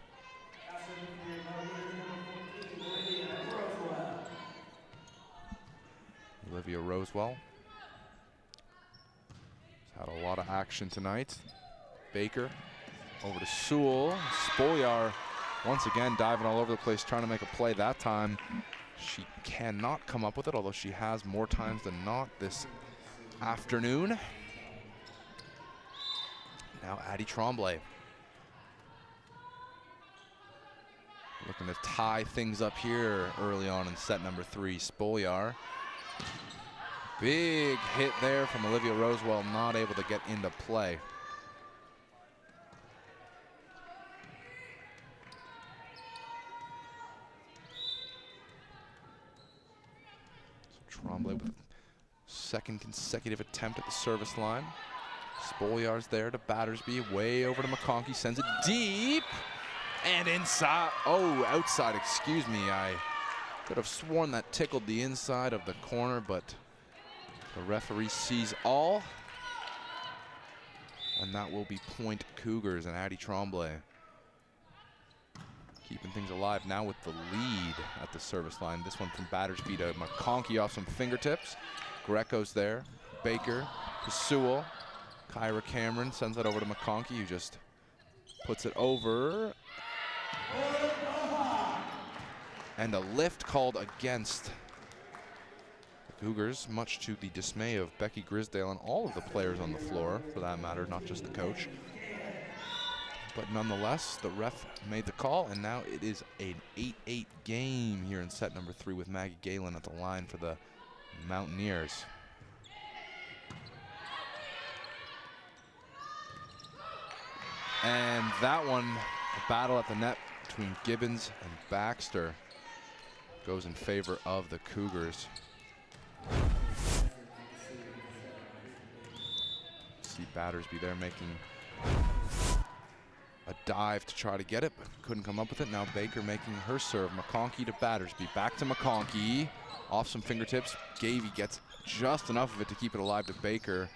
Olivia Rosewell has had a lot of action tonight. Baker over to Sewell. Spolyar once again diving all over the place, trying to make a play. That time she cannot come up with it, although she has more times than not this afternoon. Now Addie Tremblay looking to tie things up here early on in set number 3. Spolyar. Big hit there from Olivia Rosewell, not able to get into play. So Tremblay with a second consecutive attempt at the service line. Spolyar's there to Battersby, way over to McConkey, sends it deep and inside. Oh, outside, excuse me. I could have sworn that tickled the inside of the corner, but the referee sees all. And that will be point Cougars and Addie Tremblay keeping things alive now with the lead at the service line. This one from Battersby to McConkey off some fingertips. Greco's there. Baker to Sewell. Kyra Cameron sends that over to McConkey, who just puts it over. And a lift called against the Cougars, much to the dismay of Becky Grisdale and all of the players on the floor, for that matter, not just the coach. But nonetheless, the ref made the call, and now it is an 8-8 game here in set number 3 with Maggie Galen at the line for the Mountaineers. And that one, a battle at the net between Gibbons and Baxter, goes in favor of the Cougars. See Battersby there making a dive to try to get it, but couldn't come up with it. Now Baker making her serve. McConkey to Battersby. Back to McConkey. Off some fingertips. Gavey gets just enough of it to keep it alive to Baker.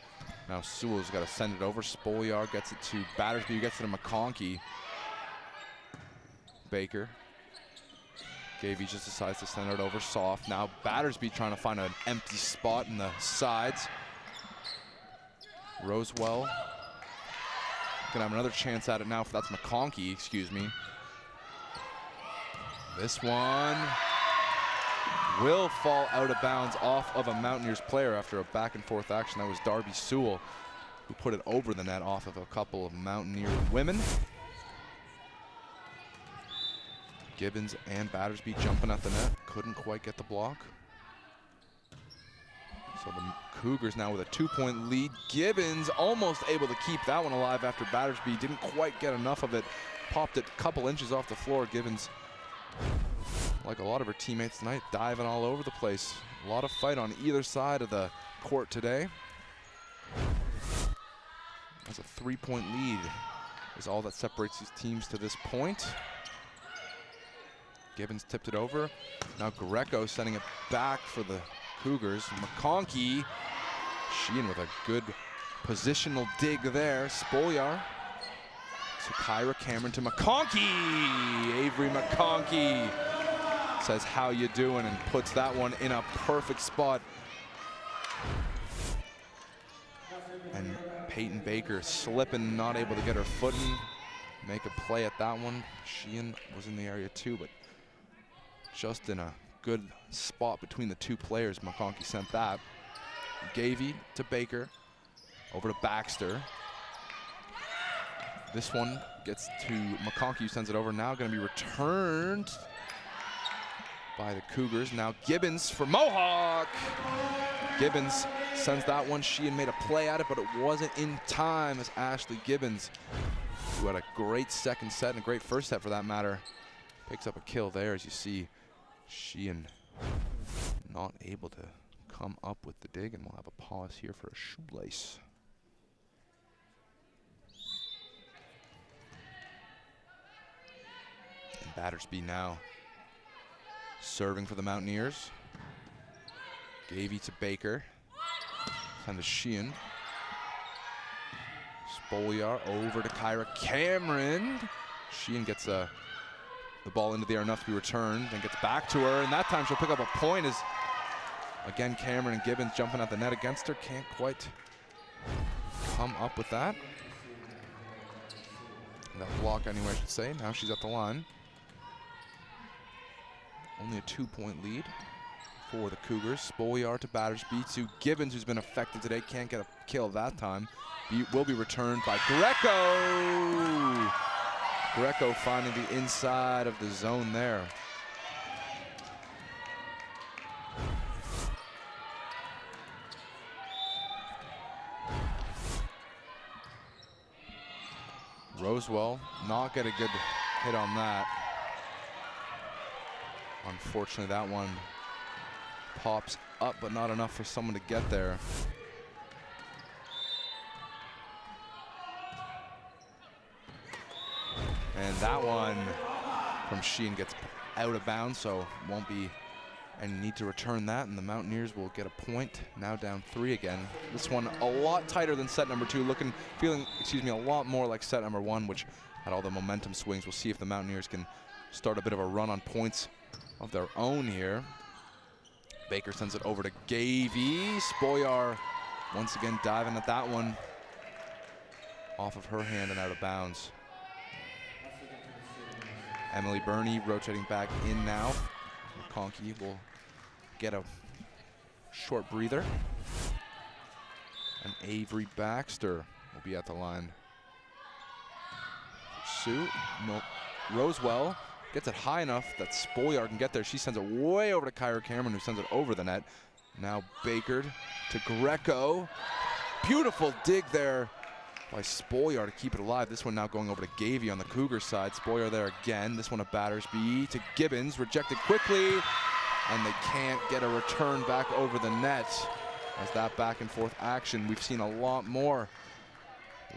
Now Sewell's got to send it over. Spolyar gets it to Battersby, who gets it to McConkey. Baker. Gavey just decides to send it over soft. Now Battersby trying to find an empty spot in the sides. Rosewell gonna have another chance at it now. That's McConkey, excuse me. This one will fall out of bounds off of a Mountaineers player after a back and forth action. That was Darby Sewell, who put it over the net off of a couple of Mountaineer women. Gibbons and Battersby jumping at the net. Couldn't quite get the block. So the Cougars now with a 2-point lead. Gibbons almost able to keep that one alive after Battersby didn't quite get enough of it. Popped it a couple inches off the floor. Gibbons, like a lot of her teammates tonight, diving all over the place. A lot of fight on either side of the court today. That's a 3-point lead is all that separates these teams to this point. Gibbons tipped it over. Now Greco sending it back for the Cougars. McConkey, Sheehan with a good positional dig there. Spolyar to Kyra Cameron to McConkey. Avery McConkey says, "How you doing?" and puts that one in a perfect spot. And Peyton Baker slipping, not able to get her footing, make a play at that one. Sheehan was in the area too, but just in a good spot between the two players. McConkey sent that. Gavey to Baker, over to Baxter. This one gets to McConkey, who sends it over. Now going to be returned by the Cougars. Now Gibbons for Mohawk. Gibbons sends that one. Sheehan made a play at it, but it wasn't in time as Ashley Gibbons, who had a great second set and a great first set for that matter, picks up a kill there. As you see, Sheehan not able to come up with the dig, and we'll have a pause here for a shoelace. And Battersby now serving for the Mountaineers. Gavey to Baker. Send to Sheehan. Spoliar over to Kyra Cameron. Sheehan gets the ball into the air enough to be returned, then gets back to her, and that time she'll pick up a point as, again, Cameron and Gibbons jumping at the net against her. Can't quite come up with that. That block anyway, I should say. Now she's at the line. Only a 2-point lead for the Cougars. Spoliar to Battersby to Gibbons, who's been affected today. Can't get a kill that time. Will be returned by Greco. Greco finding the inside of the zone there. Rosewell not get a good hit on that. Unfortunately, that one pops up, but not enough for someone to get there. And that one from Sheehan gets out of bounds, so won't be any need to return that, and the Mountaineers will get a point. Now down 3 again. This one a lot tighter than set number 2, feeling a lot more like set number 1, which had all the momentum swings. We'll see if the Mountaineers can start a bit of a run on points of their own here. Baker sends it over to Gavey. Spoliar once again diving at that one off of her hand and out of bounds. Emily Burney rotating back in now. McConkey will get a short breather. And Avery Baxter will be at the line. Sue Rosewell gets it high enough that Spoliar can get there. She sends it way over to Kyra Cameron, who sends it over the net. Now Baker to Greco. Beautiful dig there by Spoliar to keep it alive. This one now going over to Gavey on the Cougars side. Spoliar there again. This one a Battersby to Gibbons. Rejected quickly, and they can't get a return back over the net. As that back and forth action, we've seen a lot more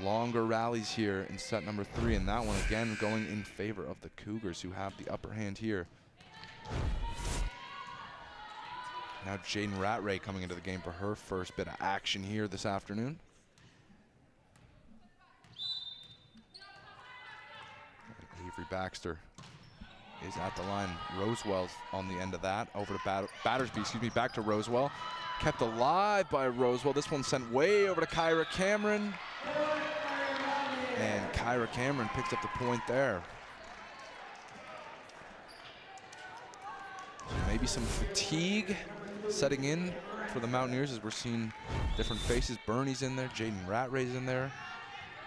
longer rallies here in set number 3, and that one again going in favor of the Cougars, who have the upper hand here. Now Jaden Rattray coming into the game for her first bit of action here this afternoon. And Avery Baxter is at the line. Rosewell's on the end of that. Over to Battersby, back to Rosewell. Kept alive by Rosewell. This one sent way over to Kyra Cameron. And Kyra Cameron picks up the point there. So maybe some fatigue setting in for the Mountaineers as we're seeing different faces. Burney's in there, Jaden Rattray's in there.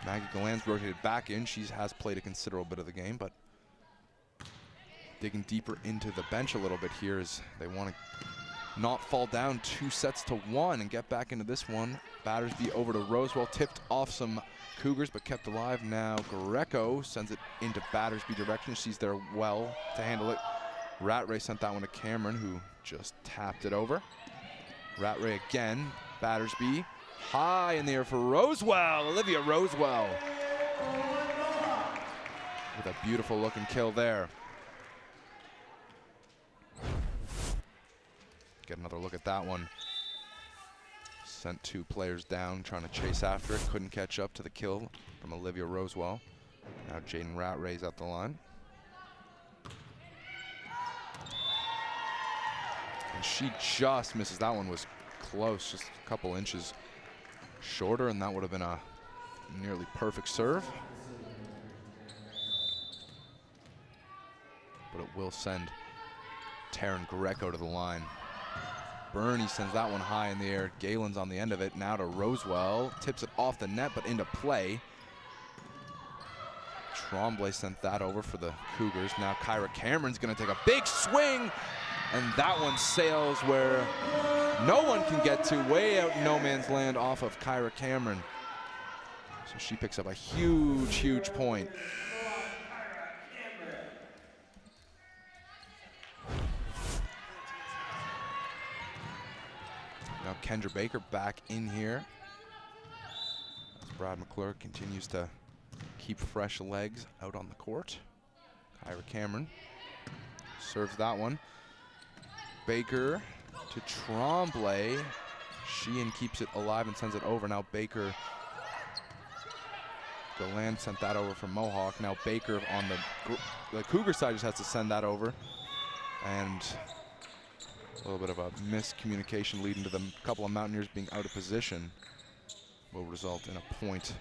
Maggie Galan's rotated back in. She has played a considerable bit of the game, but digging deeper into the bench a little bit here as they want to not fall down 2-1 and get back into this one. Battersby over to Rosewell, tipped off some Cougars but kept alive. Now Greco sends it into Battersby direction. She's there well to handle it. Rattray sent that one to Cameron, who just tapped it over. Rattray again. Battersby high in the air for Rosewell. Olivia Rosewell with a beautiful looking kill there. Get another look at that one. Sent 2 players down trying to chase after it. Couldn't catch up to the kill from Olivia Rosewell. Now Jaden Rattray's at the line. And she just misses. That one was close, just a couple inches shorter, and that would have been a nearly perfect serve. But it will send Taryn Greco to the line. Burney sends that one high in the air. Galen's on the end of it. Now to Rosewell. Tips it off the net, but into play. Tremblay sent that over for the Cougars. Now Kyra Cameron's gonna take a big swing, and that one sails where no one can get to, way out in no man's land off of Kyra Cameron. So she picks up a huge, huge point. Now Kendra Baker back in here as Brad McClure continues to keep fresh legs out on the court. Kyra Cameron serves that one. Baker to Tremblay. Sheehan keeps it alive and sends it over. Now Baker, Galand sent that over from Mohawk. Now Baker on the Cougar side just has to send that over. And a little bit of a miscommunication leading to the couple of Mountaineers being out of position will result in a point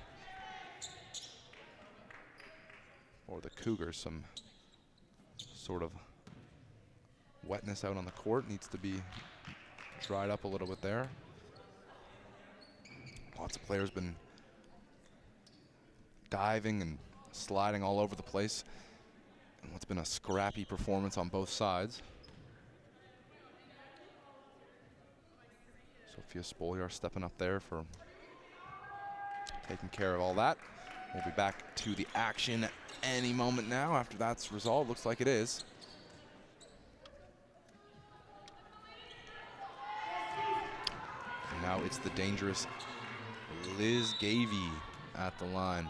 for the Cougars. Some sort of wetness out on the court needs to be dried up a little bit there. Lots of players been diving and sliding all over the place in what's been a scrappy performance on both sides. Sophia Spoliar stepping up there for taking care of all that. We'll be back to the action any moment now after that's resolved. Looks like it is. And now it's the dangerous Liz Gavey at the line.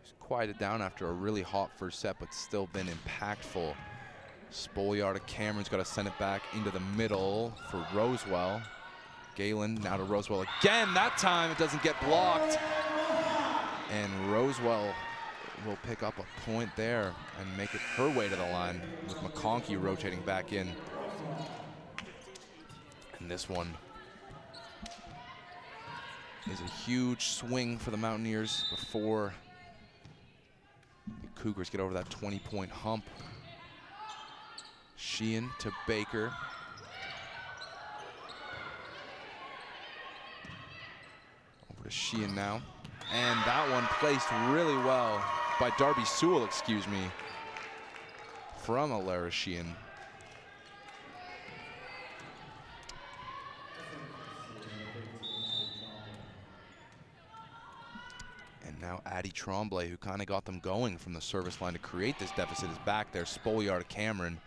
She's quieted down after a really hot first set, but still been impactful. Spoliar to Cameron's got to send it back into the middle for Rosewell. Galen now to Rosewell again. That time it doesn't get blocked. And Rosewell will pick up a point there and make it her way to the line with McConkey rotating back in. And this one is a huge swing for the Mountaineers before the Cougars get over that 20-point hump. Sheehan to Baker. Over to Sheehan now. And that one placed really well by Darby Sewell, excuse me, from Alara Sheehan. And now Addie Tremblay, who kind of got them going from the service line to create this deficit, is back there. Spoliar to Cameron.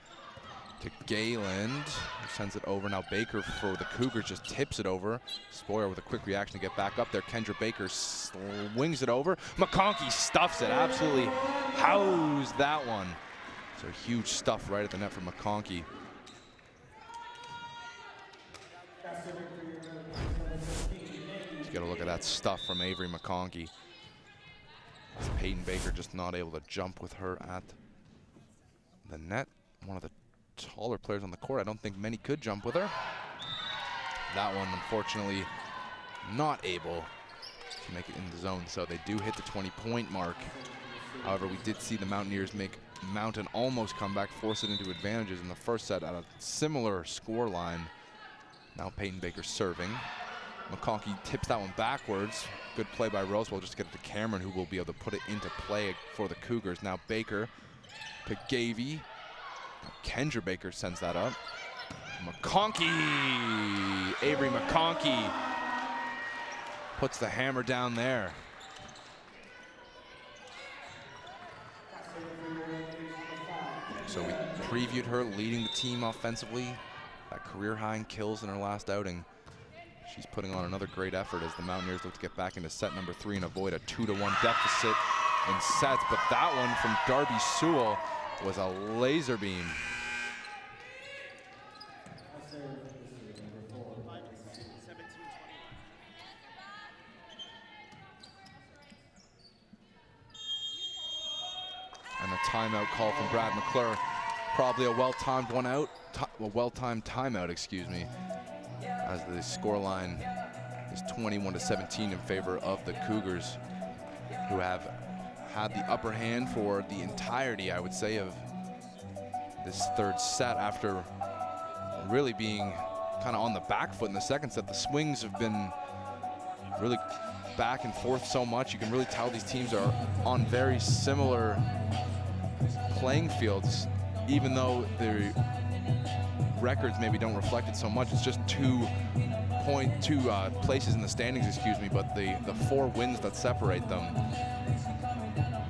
To Gayland, who sends it over. Now Baker for the Cougars just tips it over. Spoliar with a quick reaction to get back up there. Kendra Baker swings it over. McConkey stuffs it, absolutely housed that one. So huge stuff right at the net for McConkey. Just get a look at that stuff from Avery McConkey. Peyton Baker just not able to jump with her at the net. One of the taller players on the court. I don't think many could jump with her. That one, unfortunately, not able to make it in the zone, so they do hit the 20-point mark. However, we did see the Mountaineers make Mountain almost come back, force it into advantages in the first set at a similar score line. Now Peyton Baker serving. McConkey tips that one backwards. Good play by Rosewell just to get it to Cameron, who will be able to put it into play for the Cougars. Now Baker to Gavey. Kendra Baker sends that up. McConkey, Avery McConkey puts the hammer down there. So we previewed her leading the team offensively. That career high in kills in her last outing. She's putting on another great effort as the Mountaineers look to get back into set number 3 and avoid a 2-1 deficit in sets. But that one from Darby Sewell was a laser beam. And a timeout call from Brad McClure. Probably a well-timed timeout, excuse me, as the scoreline is 21-17 in favor of the Cougars, who have had the upper hand for the entirety, I would say, of this third set after really being kind of on the back foot in the second set. The swings have been really back and forth so much. You can really tell these teams are on very similar playing fields, even though the records maybe don't reflect it so much. It's just two places in the standings, excuse me, but the 4 wins that separate them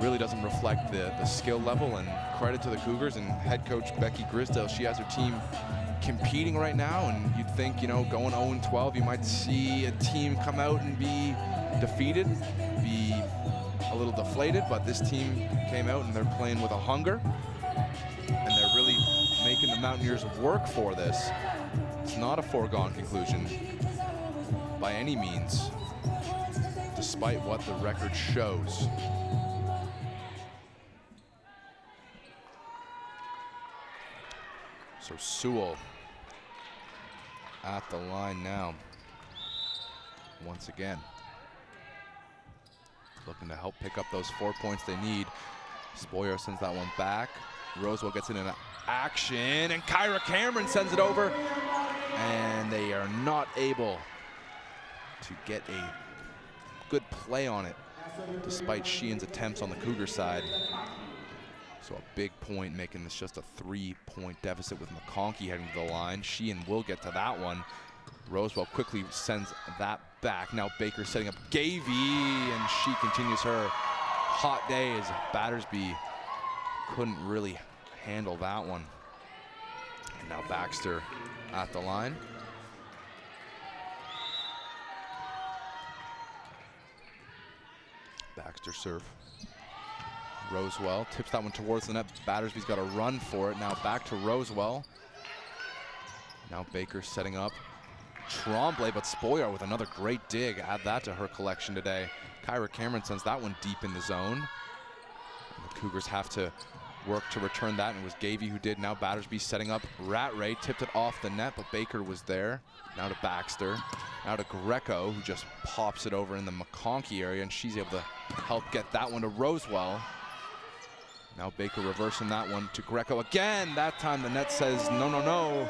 really doesn't reflect the skill level. And credit to the Cougars and head coach Becky Grisdale. She has her team competing right now, and you'd think, you know, going 0-12, you might see a team come out and be defeated, be a little deflated, but this team came out and they're playing with a hunger, and they're really making the Mountaineers work for this. It's not a foregone conclusion by any means, despite what the record shows. So Sewell at the line now, once again. Looking to help pick up those 4 points they need. Spoyer sends that one back. Rosewell gets it in action, and Kyra Cameron sends it over. And they are not able to get a good play on it, despite Sheehan's attempts on the Cougar side. So a big point, making this just a 3-point deficit with McConkey heading to the line. Sheehan will get to that one. Rosewell quickly sends that back. Now Baker setting up Gavey, and she continues her hot day as Battersby couldn't really handle that one. And now Baxter at the line. Baxter serve. Rosewell tips that one towards the net. Battersby's got a run for it. Now back to Rosewell. Now Baker setting up Tremblay, but Spoyer with another great dig. Add that to her collection today. Kyra Cameron sends that one deep in the zone. And the Cougars have to work to return that, and it was Gavey who did. Now Battersby setting up Rattray, tipped it off the net, but Baker was there. Now to Baxter, now to Greco, who just pops it over in the McConkey area, and she's able to help get that one to Rosewell. Now Baker reversing that one to Greco again. That time the net says no, no, no.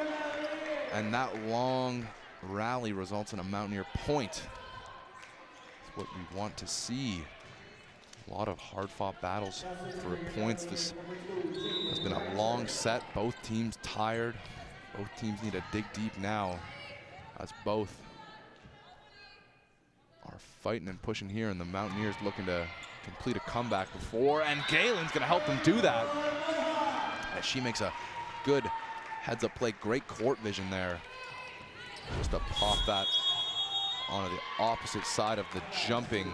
And that long rally results in a Mountaineer point. It's what we want to see. A lot of hard-fought battles for points. This has been a long set. Both teams tired. Both teams need to dig deep now, as both are fighting and pushing here, and the Mountaineers looking to complete a comeback before, and Galen's gonna help them do that. As she makes a good heads-up play, great court vision there. Just to pop that onto the opposite side of the jumping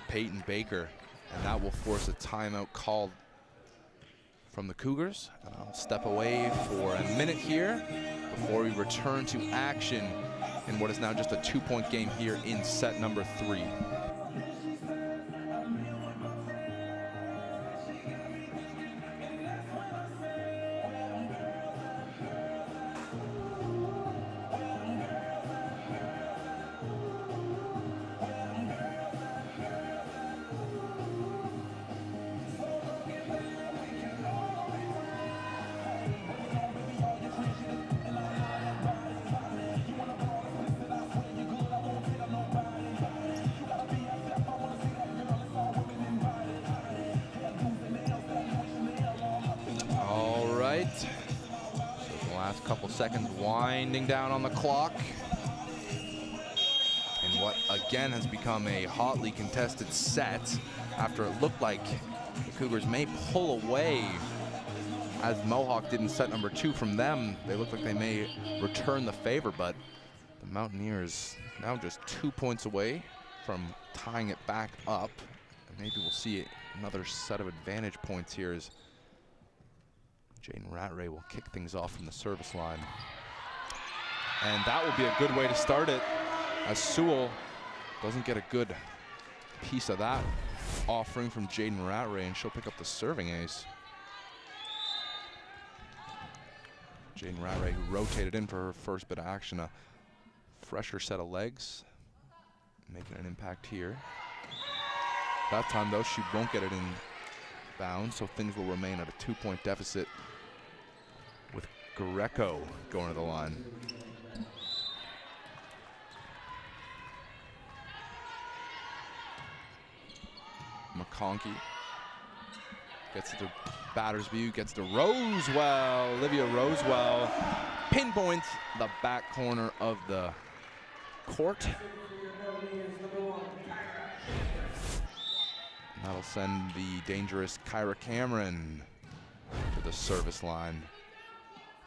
Peyton Baker, and that will force a timeout called from the Cougars. And I'll step away for a minute here before we return to action in what is now just a 2-point game here in set number 3. Seconds winding down on the clock. And what again has become a hotly contested set, after it looked like the Cougars may pull away, as Mohawk did in set number 2 from them. They look like they may return the favor, but the Mountaineers now just 2 points away from tying it back up. And maybe we'll see another set of advantage points here as Jane Rattray will kick things off from the service line. And that will be a good way to start it, as Sewell doesn't get a good piece of that offering from Jaden Rattray, and she'll pick up the serving ace. Jaden Rattray, who rotated in for her first bit of action, a fresher set of legs, making an impact here. That time though, she won't get it in bounds, so things will remain at a 2-point deficit with Greco going to the line. McConkey. Gets it to Battersby, gets to Rosewell. Olivia Rosewell pinpoints the back corner of the court. And that'll send the dangerous Kyra Cameron to the service line.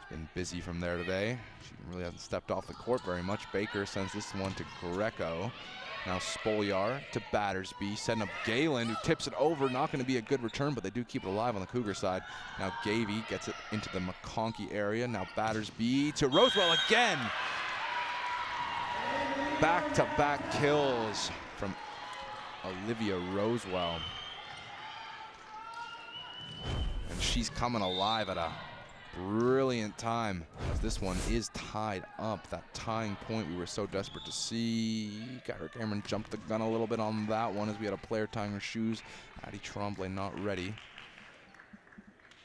She's been busy from there today. She really hasn't stepped off the court very much. Baker sends this one to Greco. Now Spolyar to Battersby, setting up Galen, who tips it over. Not going to be a good return, but they do keep it alive on the Cougar side. Now Gavey gets it into the McConkey area. Now Battersby to Rosewell again. Back-to-back kills from Olivia Rosewell. And she's coming alive at a brilliant time, as this one is tied up. That tying point we were so desperate to see. Kyra Cameron jumped the gun a little bit on that one, as we had a player tying her shoes. Addie Tremblay not ready.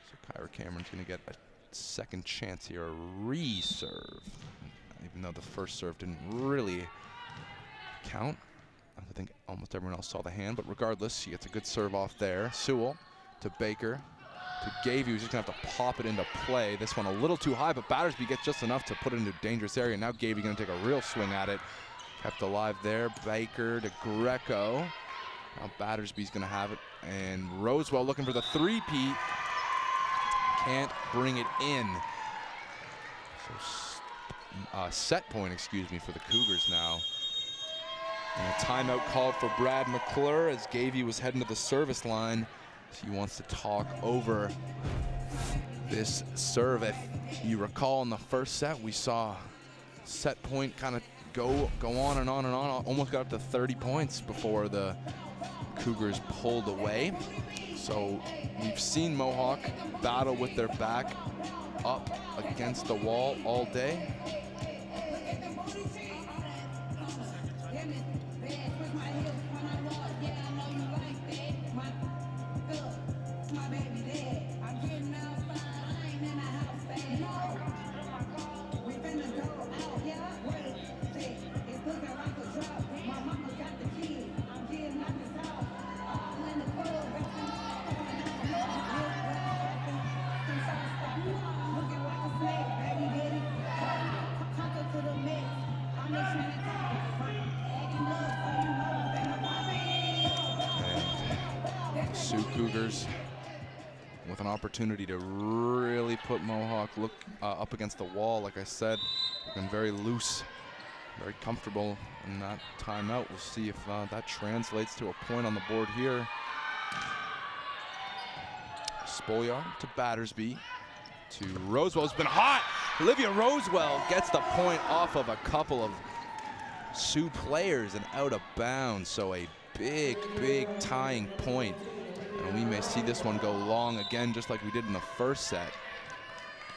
So Kyra Cameron's going to get a second chance here, a re-serve. Even though the first serve didn't really count. I think almost everyone else saw the hand, but regardless, she gets a good serve off there. Sewell to Baker. To Gavey, who's just going to have to pop it into play. This one a little too high, but Battersby gets just enough to put it into a dangerous area. Now Gavey going to take a real swing at it. Kept alive there. Baker to Greco. Now Battersby's going to have it. And Rosewell looking for the three-peat. Can't bring it in. So set point, excuse me, for the Cougars now. And a timeout called for Brad McClure as Gavey was heading to the service line. She wants to talk over this serve. If you recall, in the first set, we saw set point kind of go on and on and on. Almost got up to 30 points before the Cougars pulled away. So we've seen Mohawk battle with their back up against the wall all day. Sault Cougars with an opportunity to really put Mohawk up against the wall. Like I said, looking very loose, very comfortable in that timeout. We'll see if that translates to a point on the board here. Spolyar to Battersby to Rosewell. It's been hot. Olivia Rosewell gets the point off of a couple of Sault players and out of bounds. So a big tying point. And we may see this one go long again, just like we did in the first set.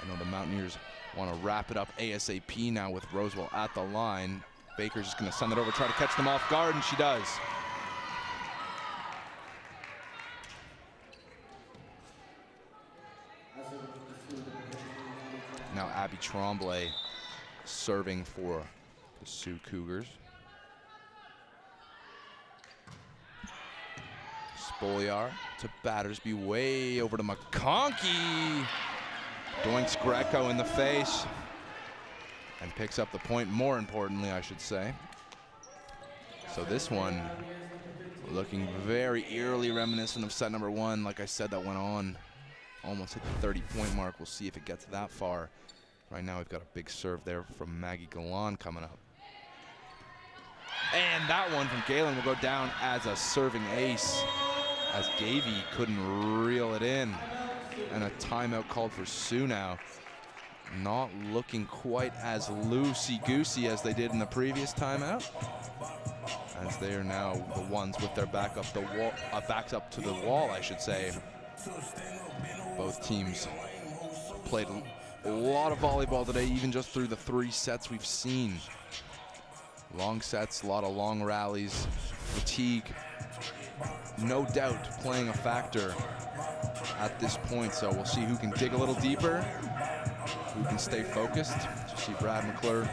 I know the Mountaineers want to wrap it up ASAP now with Rosewell at the line. Baker's just going to send it over, try to catch them off guard, and she does. Now Abby Tremblay serving for the Sault Cougars. Spolyar to Battersby, way over to McConkey. Doinks Greco in the face and picks up the point, more importantly, I should say. So this one looking very eerily reminiscent of set number one. Like I said, that went on, almost hit the 30-point mark. We'll see if it gets that far. Right now we've got a big serve there from Maggie Galan coming up. And that one from Galen will go down as a serving ace, as Gavey couldn't reel it in. And a timeout called for Sault now. Not looking quite as loosey-goosey as they did in the previous timeout, as they are now the ones with their back up the wall, backs up to the wall, I should say. Both teams played a lot of volleyball today, even just through the 3 sets we've seen. Long sets, a lot of long rallies, fatigue, no doubt playing a factor at this point. So we'll see who can dig a little deeper, who can stay focused. You see Brad McClure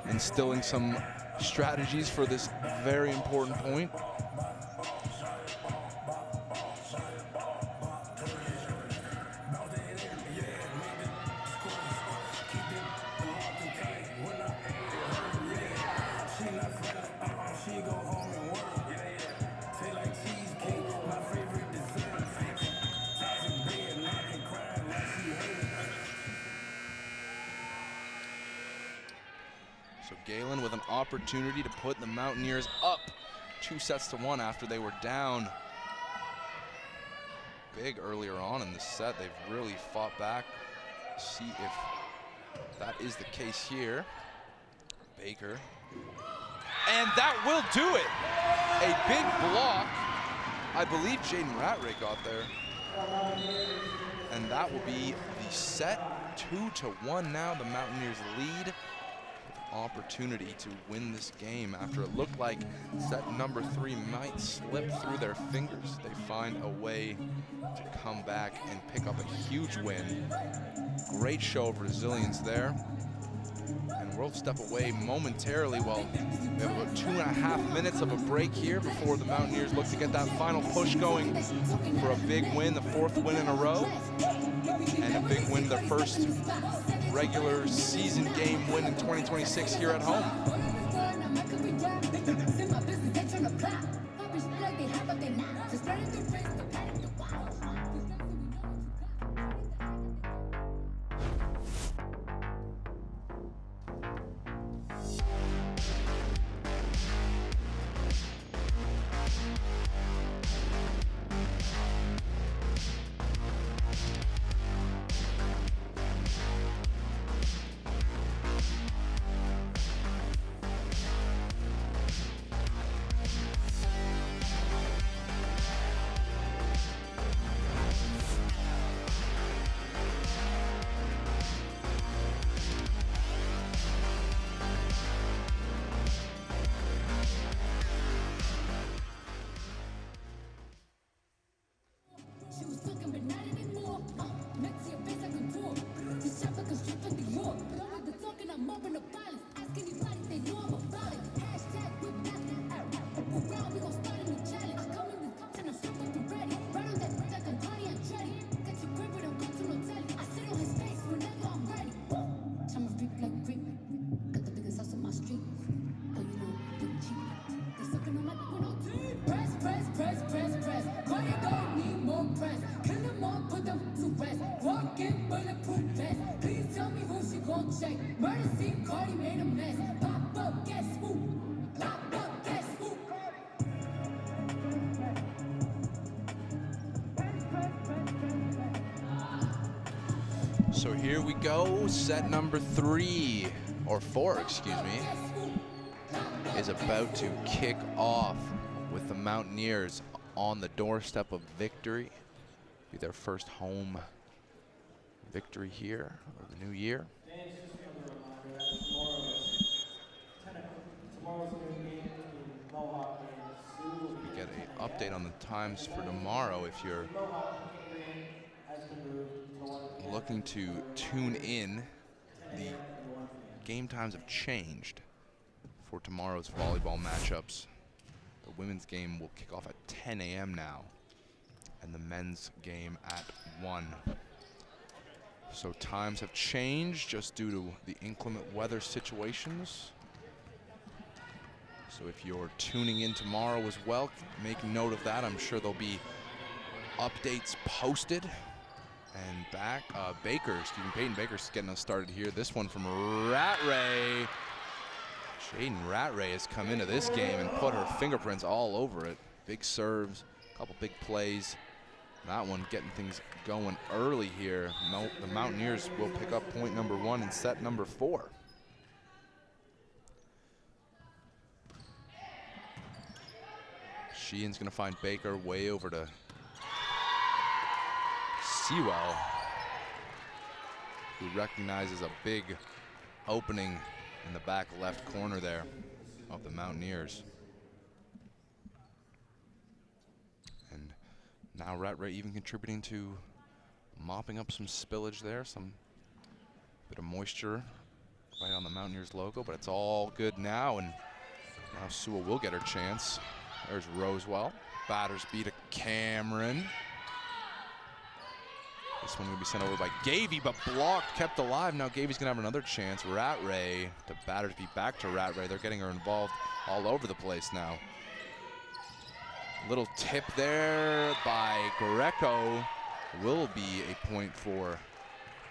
instilling some strategies for this very important point. opportunity to put the Mountaineers up 2-1 after they were down big earlier on in the set. They've really fought back. See if that is the case here. Baker. And that will do it. A big block. I believe Jaden Rattray got there. And that will be the set. 2-1 now. The Mountaineers lead. Opportunity to win this game after it looked like set number 3 might slip through their fingers. They find a way to come back and pick up a huge win. Great show of resilience there. And we'll step away momentarily. Well, we have about 2.5 minutes of a break here before the Mountaineers look to get that final push going for a big win, the 4th win in a row, and a big win, their first regular season game win in 2026 here at home. So here we go, set number 3, or 4, excuse me, is about to kick off with the Mountaineers on the doorstep of victory. Be their first home victory here of the new year. We get an update on the times for tomorrow if you're looking to tune in. The game times have changed for tomorrow's volleyball matchups. The women's game will kick off at 10 a.m. now, and the men's game at 1. So times have changed just due to the inclement weather situations. So if you're tuning in tomorrow as well, make note of that. I'm sure there'll be updates posted. And back, Peyton Baker's getting us started here. This one from Rattray. Jaden Rattray has come into this game and put her fingerprints all over it. Big serves, a couple big plays. That one getting things going early here. The Mountaineers will pick up point number 1 in set number 4. Sheehan's gonna find Baker way over to Sewell, who recognizes a big opening in the back left corner there of the Mountaineers. And now Rattray even contributing to mopping up some spillage there, some bit of moisture right on the Mountaineers logo, but it's all good now, and now Sewell will get her chance. There's Rosewell. Battersby to Cameron. This one will be sent over by Gavey, but blocked, kept alive. Now Gavey's gonna have another chance. Rattray to Battersby, back to Rattray. They're getting her involved all over the place now. Little tip there by Greco will be a point for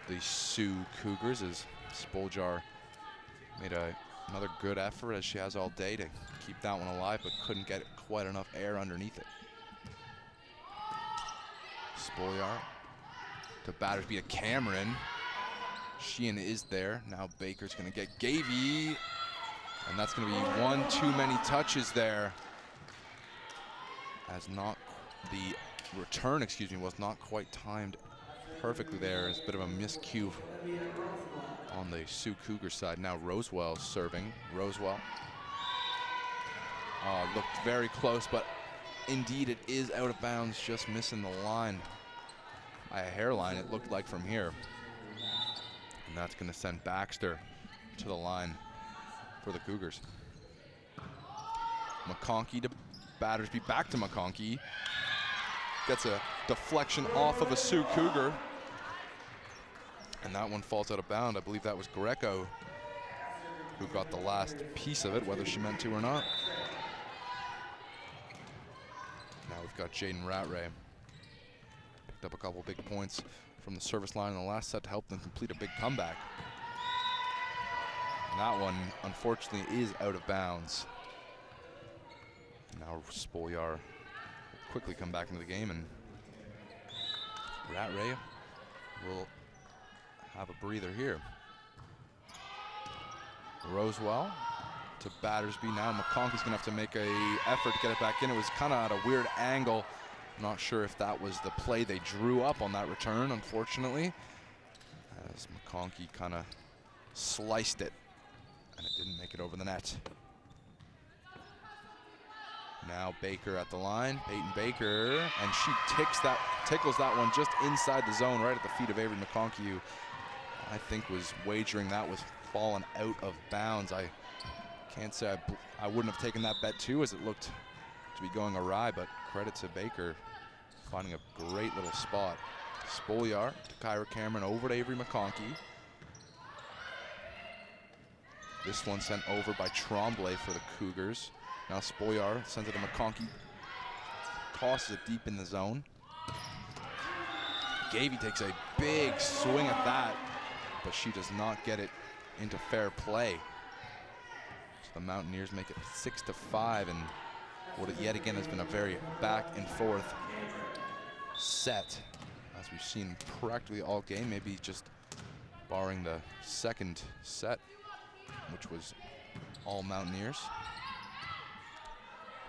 the Sault Cougars as Spoljar made a Another good effort, as she has all day, to keep that one alive, but couldn't get quite enough air underneath it. Spolyar to Battersby to Cameron. Sheehan is there. Now Baker's going to get Gavey, and that's going to be one too many touches there. As not the return, excuse me, was not quite timed perfectly there. It's a bit of a miscue on the Sault Cougars side. Now Rosewell serving. Rosewell. Looked very close, but indeed it is out of bounds, just missing the line by a hairline, it looked like, from here. And that's going to send Baxter to the line for the Cougars. McConkey to Battersby, back to McConkey. Gets a deflection off of a Sault Cougar. And that one falls out of bounds. I believe that was Greco who got the last piece of it, whether she meant to or not. Now we've got Jaden Rattray. Picked up a couple big points from the service line in the last set to help them complete a big comeback. And that one, unfortunately, is out of bounds. Now Spolyar will quickly come back into the game, and Rattray will have a breather here. Rosewell to Battersby. Now McConkey's gonna have to make a effort to get it back in. It was kind of at a weird angle. I'm not sure if that was the play they drew up on that return, unfortunately, as McConkey kind of sliced it and it didn't make it over the net. Now Baker at the line, Peyton Baker, and she tickles that one just inside the zone, right at the feet of Avery McConkey, who I think was wagering that was fallen out of bounds. I can't say I wouldn't have taken that bet too, as it looked to be going awry, but credit to Baker finding a great little spot. Spolyar to Kyra Cameron, over to Avery McConkey. This one sent over by Tremblay for the Cougars. Now Spolyar sends it to McConkey, tosses it deep in the zone. Gavey takes a big swing at that, but she does not get it into fair play. So the Mountaineers make it 6-5, and what it yet again has been a very back and forth set, as we've seen practically all game, maybe just barring the second set, which was all Mountaineers.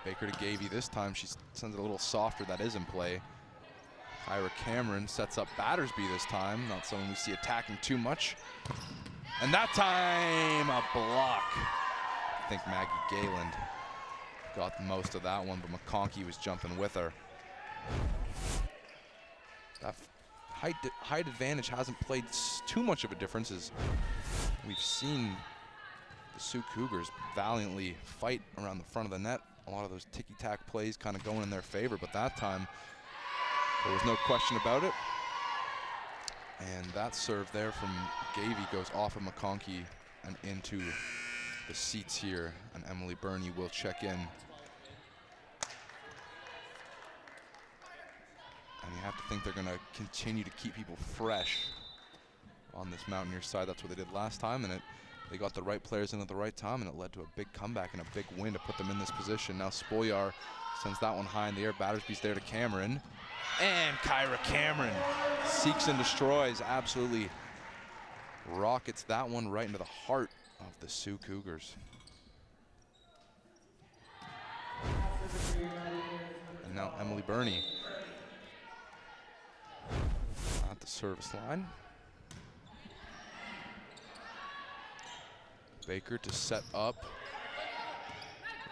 Baker to Gavey this time. She sends it a little softer. That is in play. Kyra Cameron sets up Battersby this time. Not someone we see attacking too much. And that time, a block. I think Maggie Gayland got most of that one, but McConkey was jumping with her. That height advantage hasn't played too much of a difference, as we've seen the Sault Cougars valiantly fight around the front of the net. A lot of those ticky-tack plays kind of going in their favor, but that time there was no question about it. And that serve there from Gavey goes off of McConkey and into the seats here, and Emily Burney will check in. And you have to think they're going to continue to keep people fresh on this Mountaineers side. That's what they did last time, and they got the right players in at the right time, and it led to a big comeback and a big win to put them in this position. Now Spolyar sends that one high in the air. Battersby's there to Cameron. And Kyra Cameron seeks and destroys, absolutely rockets that one right into the heart of the Sault Cougars. And now Emily Burney at the service line. Baker to set up.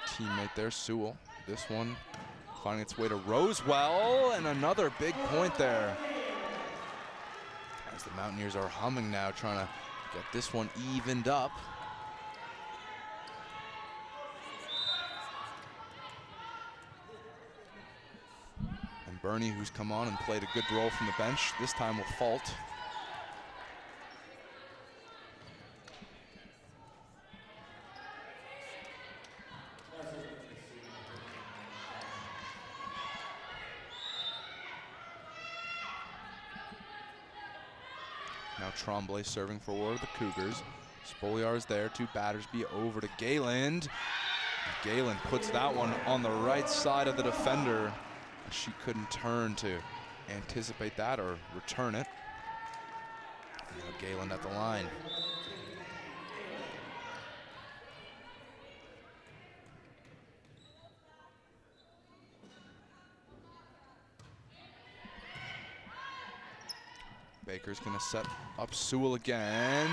Teammate there, Sewell. This one finding its way to Rosewell, and another big point there. As the Mountaineers are humming now, trying to get this one evened up. And Burney, who's come on and played a good role from the bench, this time will fault. Now Tremblay serving for the Cougars. Spoliar is there to Battersby, over to Gayland. Gayland puts that one on the right side of the defender. She couldn't turn to anticipate that or return it. Now Gayland at the line. Baker's gonna set up Sewell again.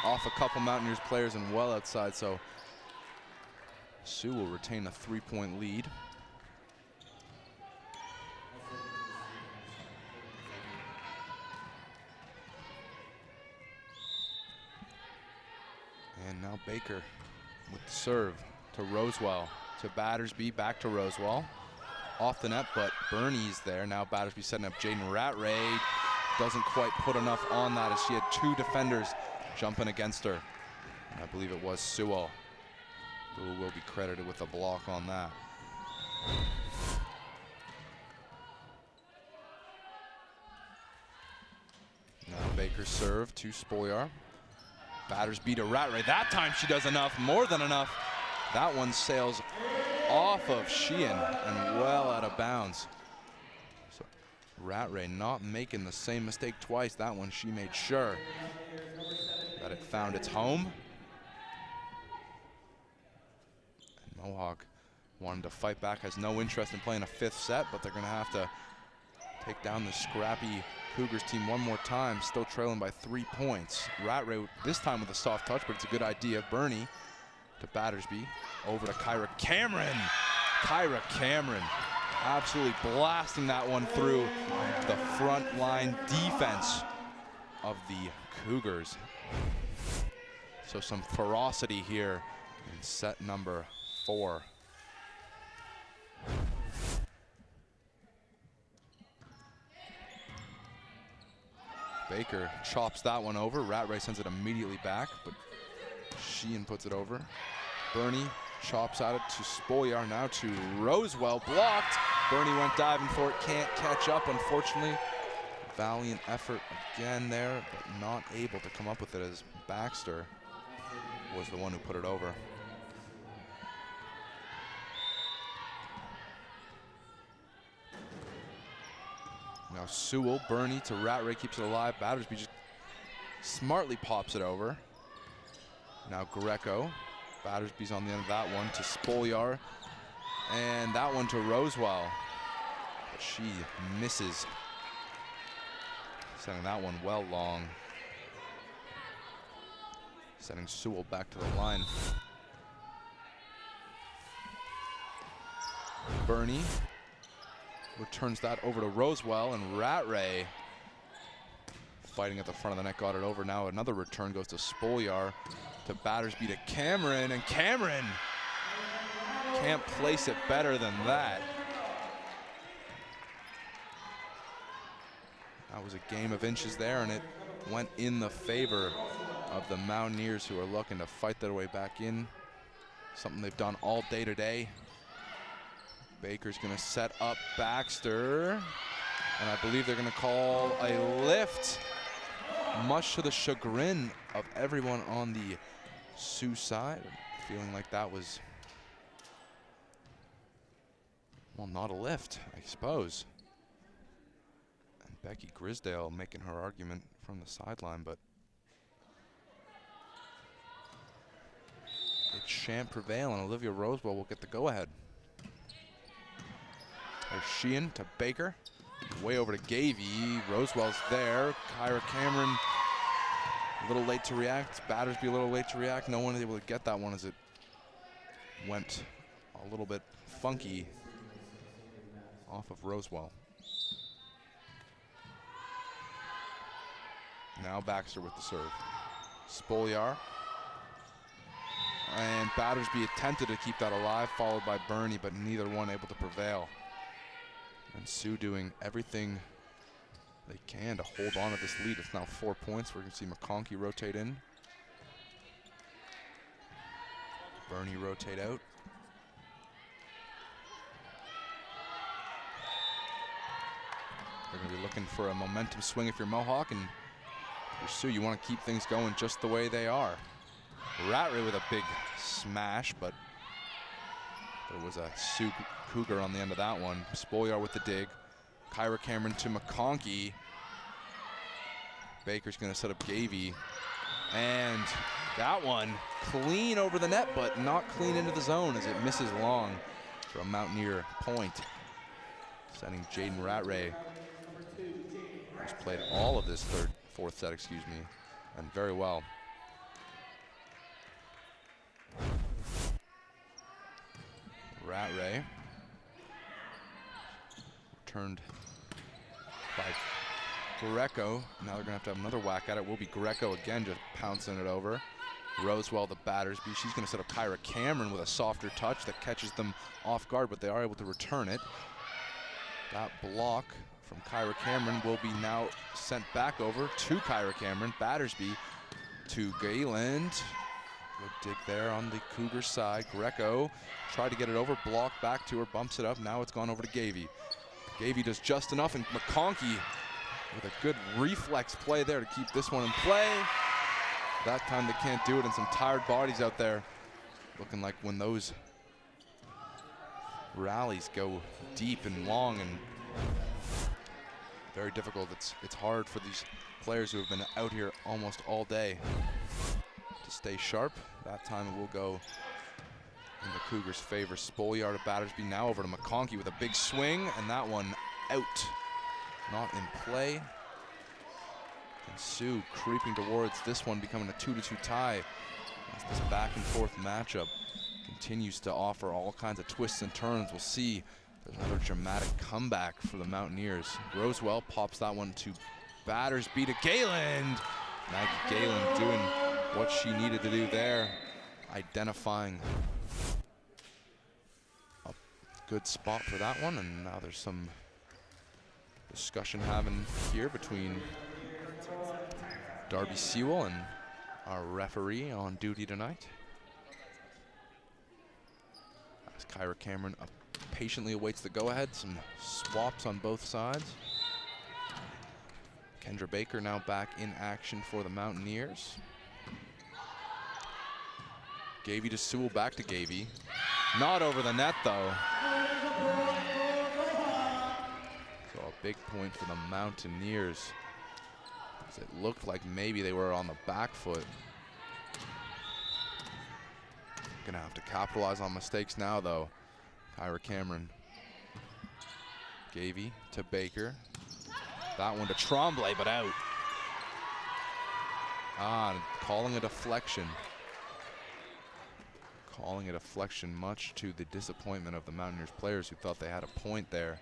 Off a couple Mountaineers players and well outside, so Sewell will retain a 3-point lead. And now Baker with the serve to Rosewell, to Battersby, back to Rosewell. Off the net, but Bernie's there. Now Battersby setting up Jaden Rattray. Doesn't quite put enough on that as she had two defenders jumping against her. I believe it was Sewell who will be credited with a block on that. Now Baker's serve to Spoliar. Battersby to Rattray. That time she does enough, more than enough. That one sails off of Sheehan and well out of bounds. So Rattray not making the same mistake twice. That one she made sure that it found its home. And Mohawk wanted to fight back, has no interest in playing a fifth set, but they're gonna have to take down the scrappy Cougars team one more time, still trailing by 3 points. Rattray this time with a soft touch, but it's a good idea. Bernie to Battersby, over to Kyra Cameron. Kyra Cameron absolutely blasting that one through the front line defense of the Cougars. So some ferocity here in set number 4. Baker chops that one over. Rattray sends it immediately back, but Sheehan puts it over. Bernie chops at it to Spoliar, now to Rosewell, blocked. Bernie went diving for it, can't catch up, unfortunately. Valiant effort again there, but not able to come up with it as Baxter was the one who put it over. Now Sewell, Bernie to Rattray, keeps it alive. Battersby just smartly pops it over. Now Greco. Battersby's on the end of that one to Spoliar. And that one to Rosewell. But she misses. Sending that one well long. Sending Sewell back to the line. Bernie returns that over to Rosewell, and Rattray fighting at the front of the net, got it over. Now another return goes to Spoliar, to Battersby to Cameron, and Cameron can't place it better than that. That was a game of inches there, and it went in the favor of the Mountaineers, who are looking to fight their way back in. Something they've done all day today. Baker's gonna set up Baxter, and I believe they're gonna call a lift, much to the chagrin of everyone on the Sioux side. Feeling like that was, well, not a lift, I suppose. And Becky Grisdale making her argument from the sideline, but it shan't prevail, and Olivia Rosewell will get the go-ahead. There's Sheehan to Baker, way over to Gavey. Rosewell's there. Kyra Cameron a little late to react. Battersby a little late to react. No one is able to get that one as it went a little bit funky off of Rosewell. Now Baxter with the serve. Spoliar. And Battersby attempted to keep that alive, followed by Bernie, but neither one able to prevail. And Sioux doing everything they can to hold on to this lead. It's now 4 points. We're going to see McConkey rotate in. Bernie rotate out. They're going to be looking for a momentum swing if you're Mohawk, and Sioux, you want to keep things going just the way they are. Rattray with a big smash, but there was a Sault Cougar on the end of that one. Spolyar with the dig. Kyra Cameron to McConkey. Baker's going to set up Gavey. And that one clean over the net, but not clean into the zone as it misses long for a Mountaineer point. Sending Jaden Rattray, who's played all of this fourth set, excuse me, and very well. Rattray returned by Greco. Now they're going to have another whack at it. Will be Greco again, just pouncing it over. Rosewell, the Battersby. She's going to set up Kyra Cameron with a softer touch that catches them off guard, but they are able to return it. That block from Kyra Cameron will be now sent back over to Kyra Cameron. Battersby to Gayland. Good dig there on the Cougar side. Greco tried to get it over, blocked back to her, bumps it up. Now it's gone over to Gavey. Gavey does just enough, and McConkey with a good reflex play there to keep this one in play. That time they can't do it, and some tired bodies out there. Looking like when those rallies go deep and long and very difficult, it's hard for these players who have been out here almost all day to stay sharp. That time it will go in the Cougars' favor. Spolyar to Battersby, now over to McConkey with a big swing, and that one out. Not in play. And Sioux creeping towards this one, becoming a 2-2 tie as this back and forth matchup continues to offer all kinds of twists and turns. We'll see. There's another dramatic comeback for the Mountaineers. Rosewell pops that one to Battersby to Gayland. Maggie Gayland doing what she needed to do there, identifying a good spot for that one. And now there's some discussion having here between Darby Sewell and our referee on duty tonight. As Kyra Cameron patiently awaits the go-ahead. Some swaps on both sides. Kendra Baker now back in action for the Mountaineers. Gavey to Sewell, back to Gavey. Not over the net though. So a big point for the Mountaineers, as it looked like maybe they were on the back foot. Gonna have to capitalize on mistakes now though. Kyra Cameron. Gavey to Baker. That one to Tremblay, but out. Calling a deflection. Calling a deflection, much to the disappointment of the Mountaineers players who thought they had a point there.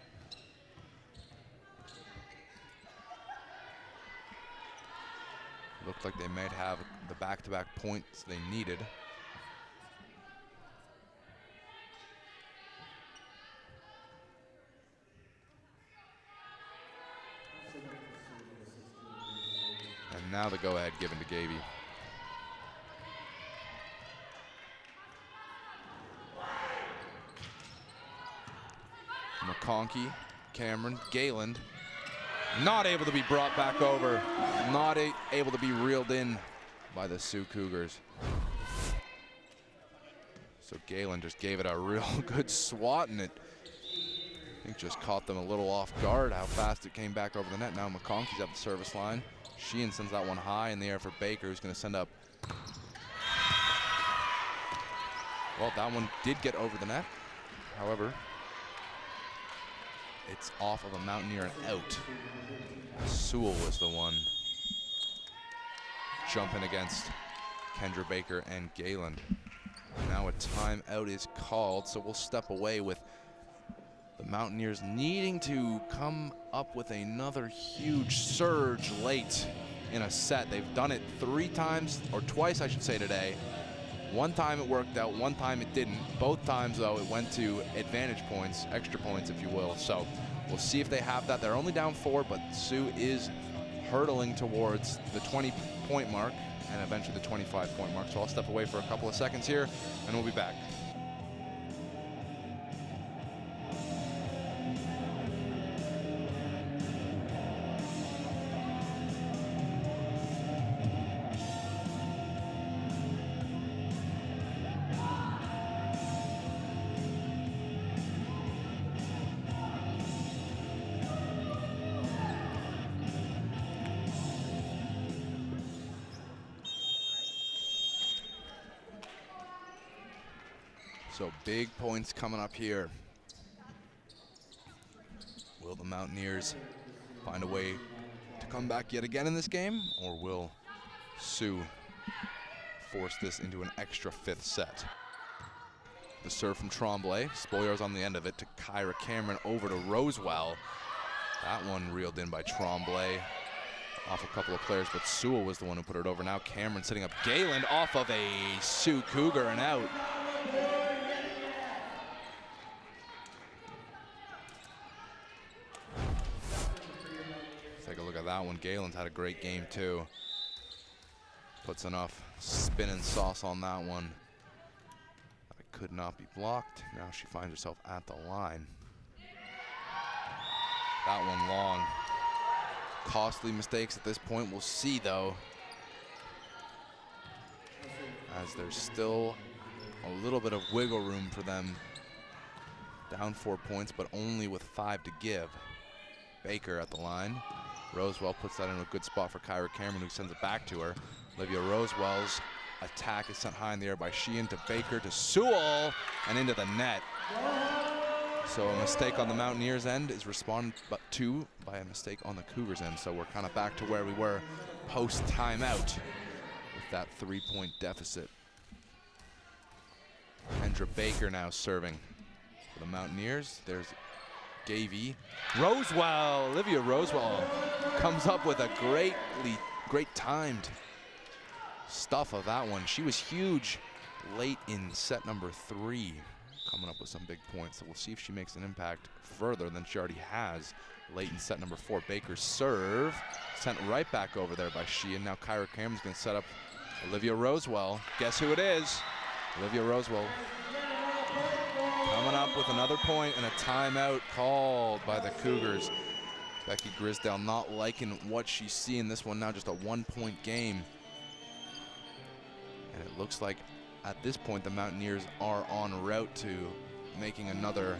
Looked like they might have the back-to-back points they needed. And now the go-ahead given to Gavey. McConkey, Cameron, Gayland, not able to be brought back over, not able to be reeled in by the Sault Cougars. So Gayland just gave it a real good swat, and it, I think, just caught them a little off guard how fast it came back over the net. Now McConkey's at the service line. Sheehan sends that one high in the air for Baker, who's going to send up. Well, that one did get over the net. However, it's off of a Mountaineer and out. Sewell was the one jumping against Kendra Baker and Gayland. Now a timeout is called, so we'll step away with the Mountaineers needing to come up with another huge surge late in a set. They've done it twice, I should say, today. One time it worked out, one time it didn't. Both times, though, it went to advantage points, extra points, if you will. So we'll see if they have that. They're only down 4, but Sioux is hurtling towards the 20-point mark and eventually the 25-point mark. So I'll step away for a couple of seconds here, and we'll be back. So big points coming up here. Will the Mountaineers find a way to come back yet again in this game, or will Sioux force this into an extra 5th set? The serve from Tremblay. Spoliar's on the end of it to Kyra Cameron over to Rosewell. That one reeled in by Tremblay off a couple of players, but Sewell was the one who put it over. Now Cameron setting up Gayland off of a Sioux Cougar and out. Take a look at that one. Gayland's had a great game too. Puts enough spin and sauce on that one. It could not be blocked. Now she finds herself at the line. That one long. Costly mistakes at this point. We'll see though, as there's still a little bit of wiggle room for them. Down 4 points, but only with 5 to give. Baker at the line. Rosewell puts that in a good spot for Kyra Cameron, who sends it back to her. Olivia Rosewell's attack is sent high in the air by Sheehan to Baker to Sewell and into the net. So a mistake on the Mountaineers' end is responded to by a mistake on the Cougars' end. So we're kind of back to where we were post timeout with that 3-point deficit. Kendra Baker now serving for the Mountaineers. There's Gavey. Rosewell, Olivia Rosewell comes up with a great timed stuff of that one. She was huge late in set number 3, coming up with some big points. So we'll see if she makes an impact further than she already has late in set number 4. Baker's serve sent right back over there by Sheehan. Now Kyra Cameron's gonna set up Olivia Rosewell. Guess who it is? Olivia Rosewell coming up with another point and a timeout called by the Cougars. Becky Grisdale not liking what she's seeing. This one now just a 1-point game. And it looks like at this point the Mountaineers are en route to making another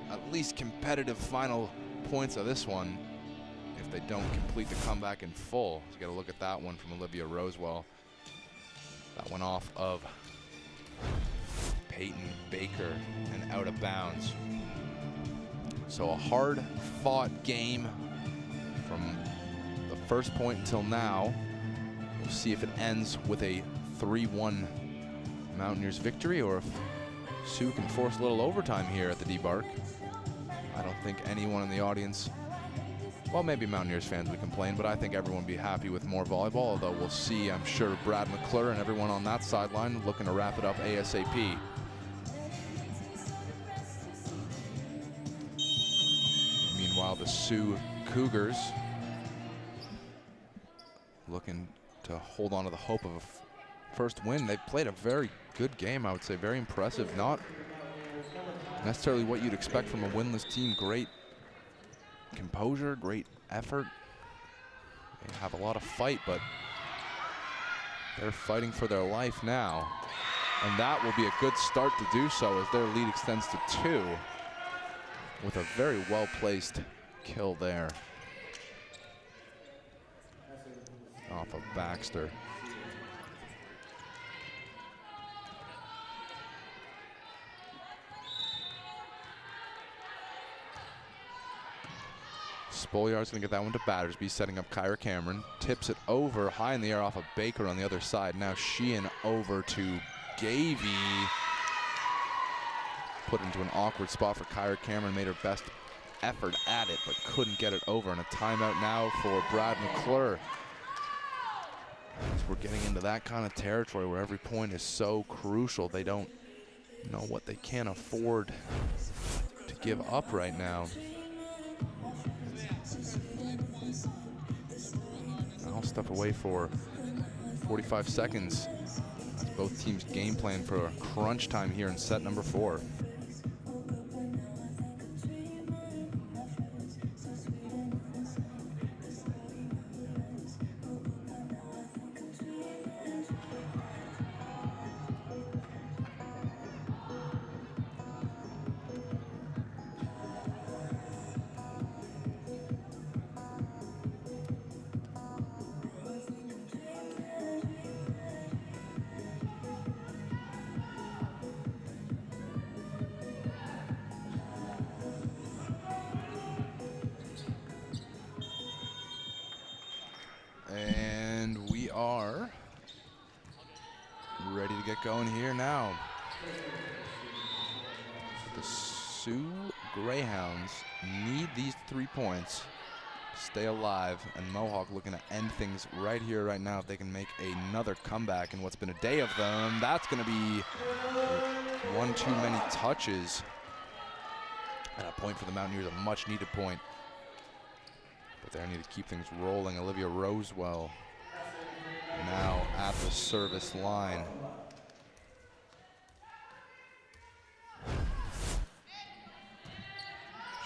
at least competitive final points of this one if they don't complete the comeback in full. So get a look at that one from Olivia Rosewell. That one off of Peyton Baker and out of bounds. So a hard fought game from the first point until now. We'll see if it ends with a 3-1 Mountaineers victory, or if Sioux can force a little overtime here at the D-Bark. I don't think anyone in the audience, well, maybe Mountaineers fans would complain, but I think everyone would be happy with more volleyball, although we'll see. I'm sure Brad McClure and everyone on that sideline looking to wrap it up ASAP. Meanwhile, the Sioux Cougars looking to hold on to the hope of a first win. They played a very good game, I would say, very impressive. Not necessarily what you'd expect from a winless team. Great composure, great effort. They have a lot of fight, but they're fighting for their life now. And that will be a good start to do so as their lead extends to 2 with a very well-placed kill there off of Baxter. Spoliar's gonna get that one to Battersby, setting up Kyra Cameron. Tips it over high in the air off of Baker on the other side. Now Sheehan over to Gavey. Put into an awkward spot for Kyra Cameron. Made her best effort at it, but couldn't get it over. And a timeout now for Brad McClure. As we're getting into that kind of territory where every point is so crucial. They don't know what they can afford to give up right now. I'll step away for 45 seconds. That's both teams' game plan for crunch time here in set number 4. are ready to get going here now. So the Sioux Greyhounds need these 3 points to stay alive, and Mohawk looking to end things right here, right now. If they can make another comeback in what's been a day of them, that's going to be one too many touches. And a point for the Mountaineers, a much needed point. But they need to keep things rolling. Olivia Rosewell now at the service line.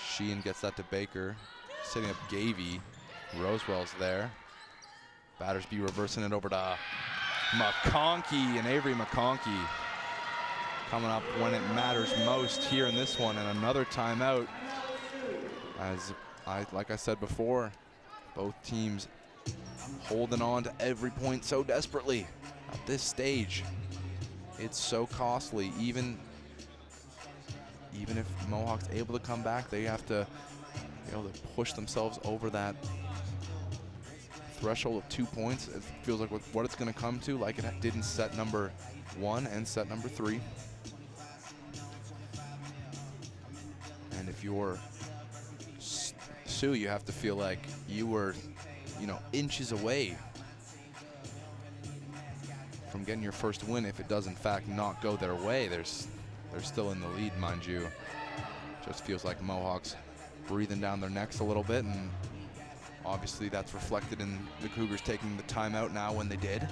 Sheehan gets that to Baker, setting up Gavey. Rosewell's there. Battersby reversing it over to McConkey, and Avery McConkey coming up when it matters most here in this one, and another timeout. Like I said before, both teams holding on to every point so desperately at this stage. It's so costly. Even if Mohawk's able to come back, they have to be able to push themselves over that threshold of 2 points. It feels like what it's going to come to, like it did in set number 1 and set number 3. And if you're Sioux, you have to feel like you were, inches away from getting your first win. If it does in fact not go their way, they're still in the lead, mind you. Just feels like Mohawks breathing down their necks a little bit, and obviously that's reflected in the Cougars taking the timeout now when they did.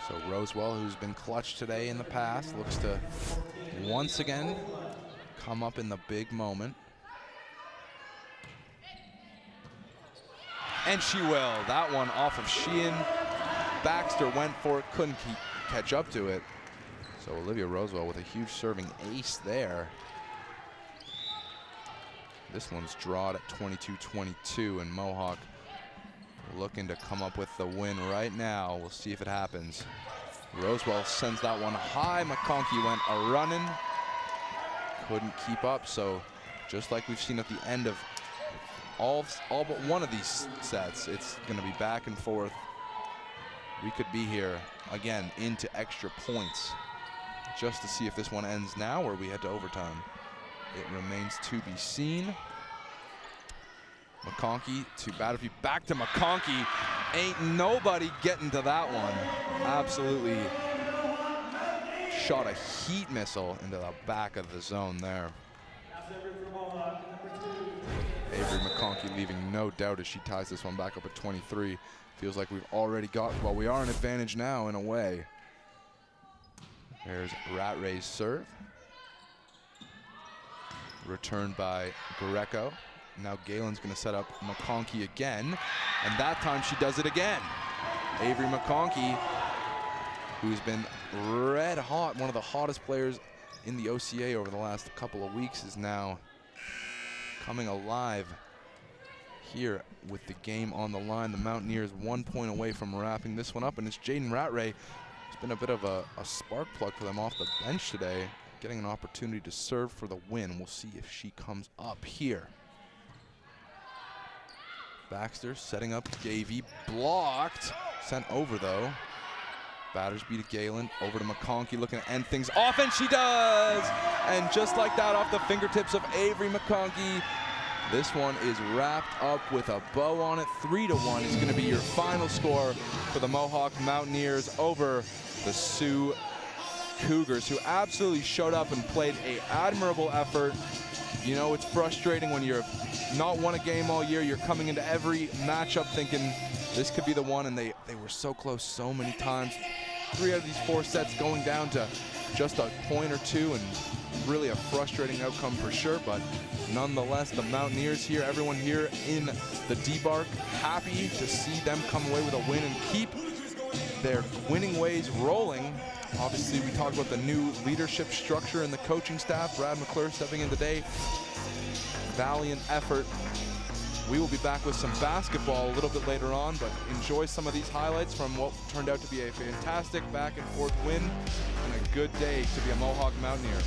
So Rosewell, who's been clutch today in the past, looks to once again come up in the big moment. And she will. That one off of Sheehan. Baxter went for it, couldn't catch up to it. So Olivia Rosewell with a huge serving ace there. This one's drawed at 22-22, and Mohawk looking to come up with the win right now. We'll see if it happens. Rosewell sends that one high. McConkey went a-running. Couldn't keep up, so just like we've seen at the end of all but one of these sets, it's going to be back and forth. We could be here again into extra points just to see if this one ends now or we head to overtime. It remains to be seen. McConkey to Battersby, back to McConkey. Ain't nobody getting to that one. Absolutely shot a heat missile into the back of the zone there. Avery McConkey leaving no doubt as she ties this one back up at 23. Feels like we've already got, well, we are an advantage now in a way. There's Ratray's serve. Returned by Greco. Now Galen's going to set up McConkey again, and that time she does it again. Avery McConkey, who's been red hot, one of the hottest players in the OCAA over the last couple of weeks, is now coming alive here with the game on the line. The Mountaineers 1 point away from wrapping this one up, and it's Jaden Ratray. It's been a bit of a spark plug for them off the bench today, getting an opportunity to serve for the win. We'll see if she comes up here. Baxter setting up Gavey, blocked, sent over though. Battersby to Galen, over to McConkey, looking to end things off, and she does! And just like that, off the fingertips of Avery McConkey, this one is wrapped up with a bow on it. 3-1 is going to be your final score for the Mohawk Mountaineers over the Sioux Cougars, who absolutely showed up and played an admirable effort. You know, it's frustrating when you're not won a game all year. You're coming into every matchup thinking this could be the one, and they were so close so many times. 3 out of these 4 sets going down to just a point or two, and really a frustrating outcome for sure. But nonetheless, the Mountaineers here, everyone here in the D-Bark, happy to see them come away with a win and keep their winning ways rolling. Obviously, we talked about the new leadership structure and the coaching staff. Brad McClure stepping in today. Valiant effort We will be back with some basketball a little bit later on, but enjoy some of these highlights from what turned out to be a fantastic back and forth win and a good day to be a Mohawk Mountaineer.